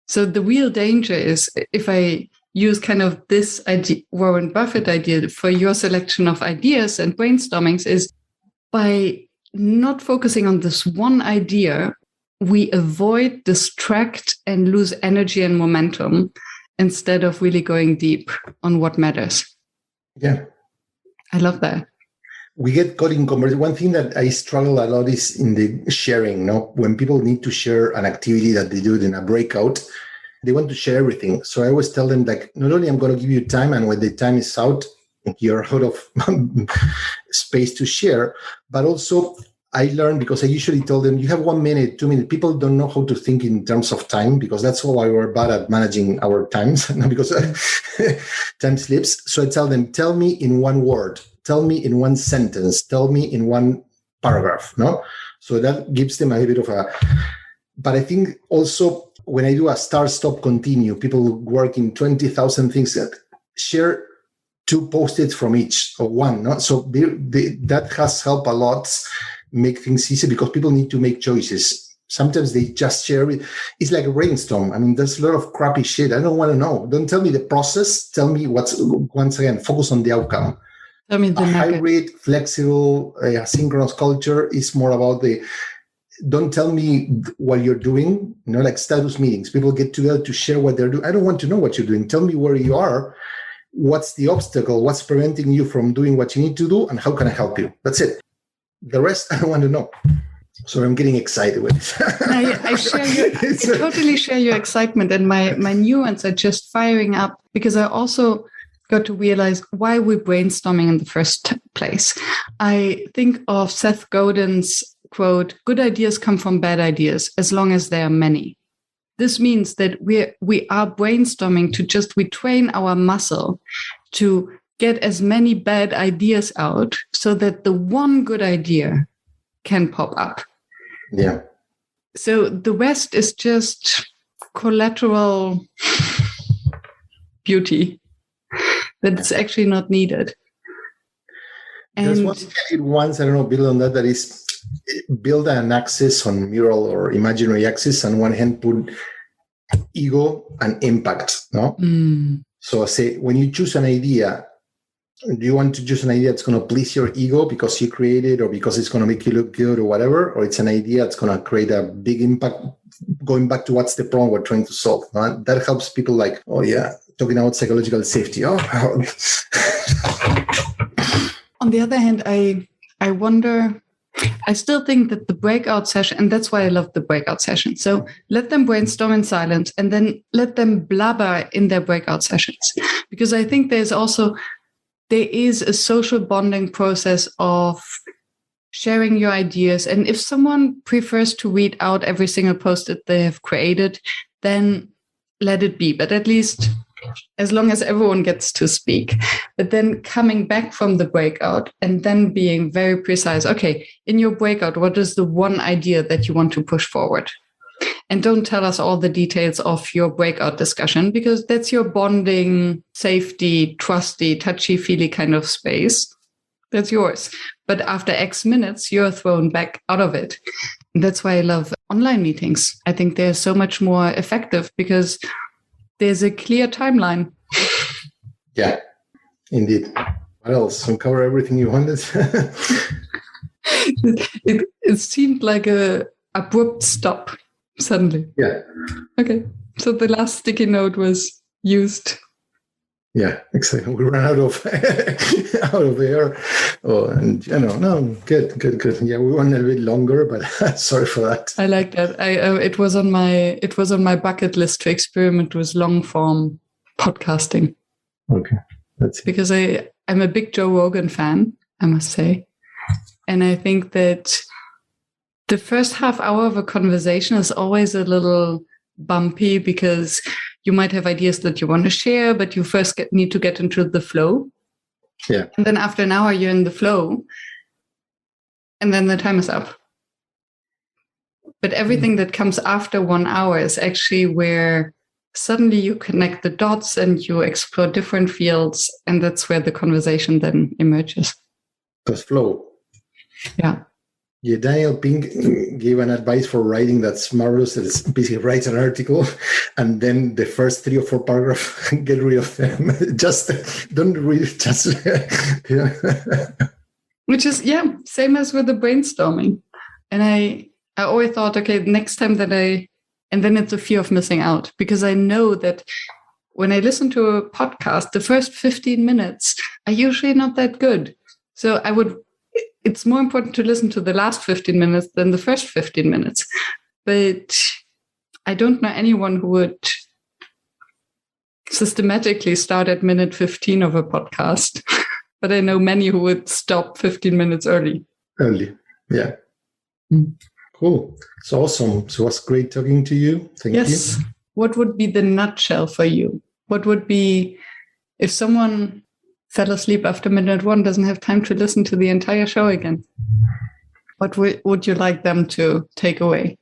A: So the real danger is, if I use kind of this idea, Warren Buffett idea for your selection of ideas and brainstormings, is by not focusing on this one idea, we avoid, distract, and lose energy and momentum instead of really going deep on what matters.
B: Yeah.
A: I love that.
B: We get caught in conversation. One thing that I struggle a lot is in the sharing. No, when people need to share an activity that they do in a breakout, they want to share everything. So I always tell them, like, not only I'm going to give you time, and when the time is out, you're out of space to share, but also I learned, because I usually tell them, you have 1 minute, 2 minutes. People don't know how to think in terms of time, because that's why we're bad at managing our times, because time slips. So I tell them, tell me in 1 word, tell me in 1 sentence, tell me in 1 paragraph. No, so that gives them a little bit of a. But I think also when I do a start, stop, continue, people work in 20,000 things. Share 2 post-its from each, or 1. No, so that has helped a lot. Make things easy, because people need to make choices. Sometimes they just share it. It's like a brainstorm. I mean, there's a lot of crappy shit. I don't want to know. Don't tell me the process. Tell me once again, focus on the outcome.
A: Tell me the
B: hybrid, flexible, asynchronous culture is more about don't tell me what you're doing, like status meetings. People get together to share what they're doing. I don't want to know what you're doing. Tell me where you are. What's the obstacle? What's preventing you from doing what you need to do? And how can I help you? That's it. The rest, I don't want to know. So I'm getting excited with it.
A: I totally share your excitement, and my neurons are just firing up, because I also got to realize why we're brainstorming in the first place. I think of Seth Godin's quote, "Good ideas come from bad ideas, as long as there are many." This means that we are brainstorming to just retrain our muscle to get as many bad ideas out, so that the one good idea can pop up.
B: Yeah.
A: So the rest is just collateral beauty that's actually not needed.
B: There's
A: And
B: one thing I did once, I don't know, build on that is build an axis on mural or imaginary axis. On one hand, put ego and impact. No. So say, when you choose an idea, do you want to choose an idea that's going to please your ego because you created, or because it's going to make you look good or whatever? Or it's an idea that's going to create a big impact, going back to what's the problem we're trying to solve? No? That helps people, like, oh yeah, talking about psychological safety. Oh.
A: On the other hand, I wonder, I still think that the breakout session, and that's why I love the breakout session. So let them brainstorm in silence, and then let them blabber in their breakout sessions. Because I think there is a social bonding process of sharing your ideas. And if someone prefers to read out every single post that they have created, then let it be. But at least, as long as everyone gets to speak. But then coming back from the breakout and then being very precise. Okay, in your breakout, what is the one idea that you want to push forward? And don't tell us all the details of your breakout discussion, because that's your bonding, safety, trusty, touchy-feely kind of space. That's yours. But after X minutes, you're thrown back out of it. And that's why I love online meetings. I think they're so much more effective because there's a clear timeline.
B: Yeah, indeed. What else? Uncover everything you wanted.
A: It seemed like a abrupt stop suddenly.
B: Yeah.
A: Okay. So the last sticky note was used.
B: Yeah, exactly. We ran out of out of air. Oh, and no, good. Yeah, we went a bit longer, but sorry for that.
A: I like that. It was on my bucket list to experiment with long form podcasting.
B: Okay, that's it.
A: Because I'm a big Joe Rogan fan, I must say, and I think that the first half hour of a conversation is always a little bumpy because you might have ideas that you want to share, but you first need to get into the flow.
B: Yeah.
A: And then after an hour, you're in the flow. And then the time is up. But everything that comes after 1 hour is actually where suddenly you connect the dots and you explore different fields. And that's where the conversation then emerges.
B: Because flow.
A: Yeah.
B: Yeah, Daniel Pink gave an advice for writing that's marvelous. It's basically writes an article, and then the first 3 or 4 paragraphs, get rid of them. Just don't read it. Just
A: Which is, same as with the brainstorming. And I always thought, okay, next time and then it's a fear of missing out, because I know that when I listen to a podcast, the first 15 minutes are usually not that good. So it's more important to listen to the last 15 minutes than the first 15 minutes. But I don't know anyone who would systematically start at minute 15 of a podcast. But I know many who would stop 15 minutes early.
B: Yeah. Cool. It's awesome. So it was great talking to you. Thank you.
A: Yes. What would be the nutshell for you? What would be, if someone fell asleep after minute 1, doesn't have time to listen to the entire show again, what would you like them to take away?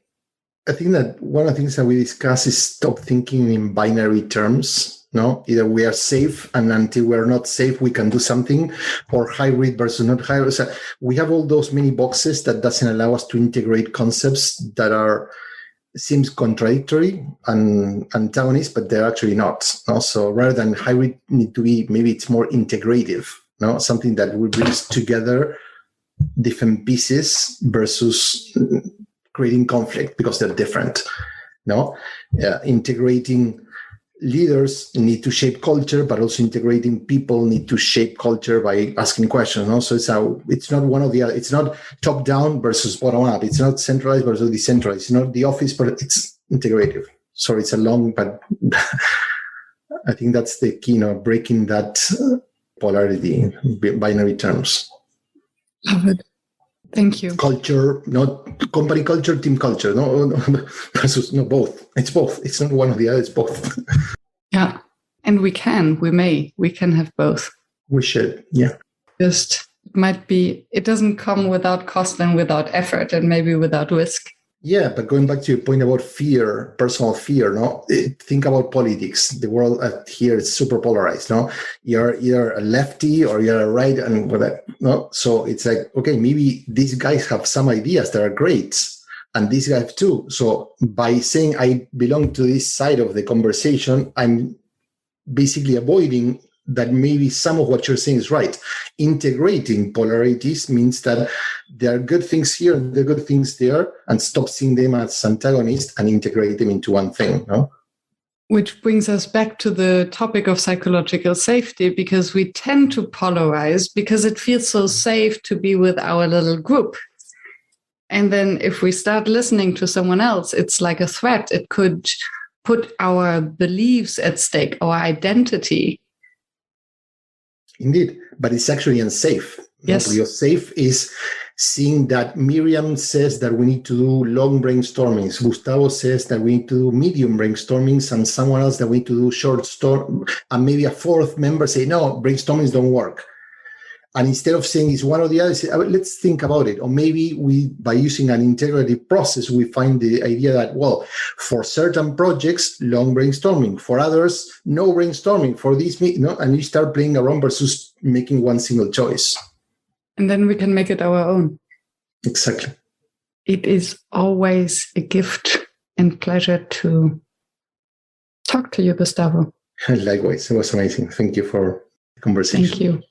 B: I think that one of the things that we discuss is stop thinking in binary terms. No, either we are safe, and until we're not safe, we can do something, or hybrid versus not hybrid. So we have all those many boxes that doesn't allow us to integrate concepts that seems contradictory and antagonist, but they're actually not. No? So rather than hybrid, need to be, maybe it's more integrative. No, something that will bring together different pieces versus creating conflict because they're different. No, integrating leaders need to shape culture, but also integrating people need to shape culture by asking questions. No? So it's not one or the other. It's not top down versus bottom up. It's not centralized versus decentralized. It's not the office, but it's integrative. Sorry, it's a long, but I think that's the key, breaking that polarity, binary terms.
A: Love it. Thank you.
B: Culture, not company culture, team culture. No, both. It's both. It's not one or the other. It's both.
A: Yeah, and we can have both.
B: We should. Yeah.
A: Just it doesn't come without cost and without effort, and maybe without risk.
B: Yeah, but going back to your point about fear, personal fear, no? Think about politics. The world here is super polarized, no? You're either a lefty or you're a right, and whatever, no? So it's like, okay, maybe these guys have some ideas that are great, and these guys too. So by saying I belong to this side of the conversation, I'm basically avoiding that maybe some of what you're saying is right. Integrating polarities means that there are good things here and there are good things there, and stop seeing them as antagonists and integrate them into one thing. No?
A: Which brings us back to the topic of psychological safety, because we tend to polarize because it feels so safe to be with our little group. And then if we start listening to someone else, it's like a threat. It could put our beliefs at stake, our identity.
B: Indeed, but it's actually unsafe.
A: Yes.
B: Because safe is seeing that Miriam says that we need to do long brainstormings. Gustavo says that we need to do medium brainstormings, and someone else that we need to do short storm, and maybe a fourth member say, no, brainstormings don't work. And instead of saying it's one or the other, say, let's think about it. Or maybe by using an integrative process, we find the idea that, well, for certain projects, long brainstorming. For others, no brainstorming. For these, and you start playing around versus making one single choice.
A: And then we can make it our own.
B: Exactly.
A: It is always a gift and pleasure to talk to you, Gustavo.
B: Likewise. It was amazing. Thank you for the conversation.
A: Thank you.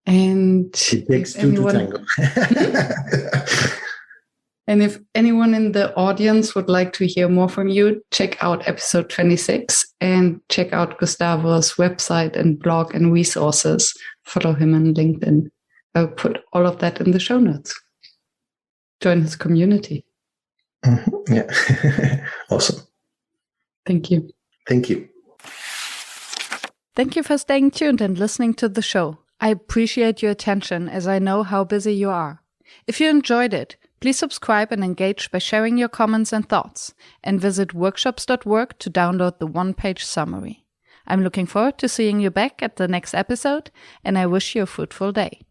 A: And
B: it takes two to tango.
A: And if anyone in the audience would like to hear more from you, check out episode 26 and check out Gustavo's website and blog and resources. Follow him on LinkedIn. I'll put all of that in the show notes. Join his community.
B: Mm-hmm. Yeah. Awesome.
A: Thank you.
B: Thank you.
A: Thank you for staying tuned and listening to the show. I appreciate your attention as I know how busy you are. If you enjoyed it, please subscribe and engage by sharing your comments and thoughts, and visit workshops.work to download the one-page summary. I'm looking forward to seeing you back at the next episode, and I wish you a fruitful day.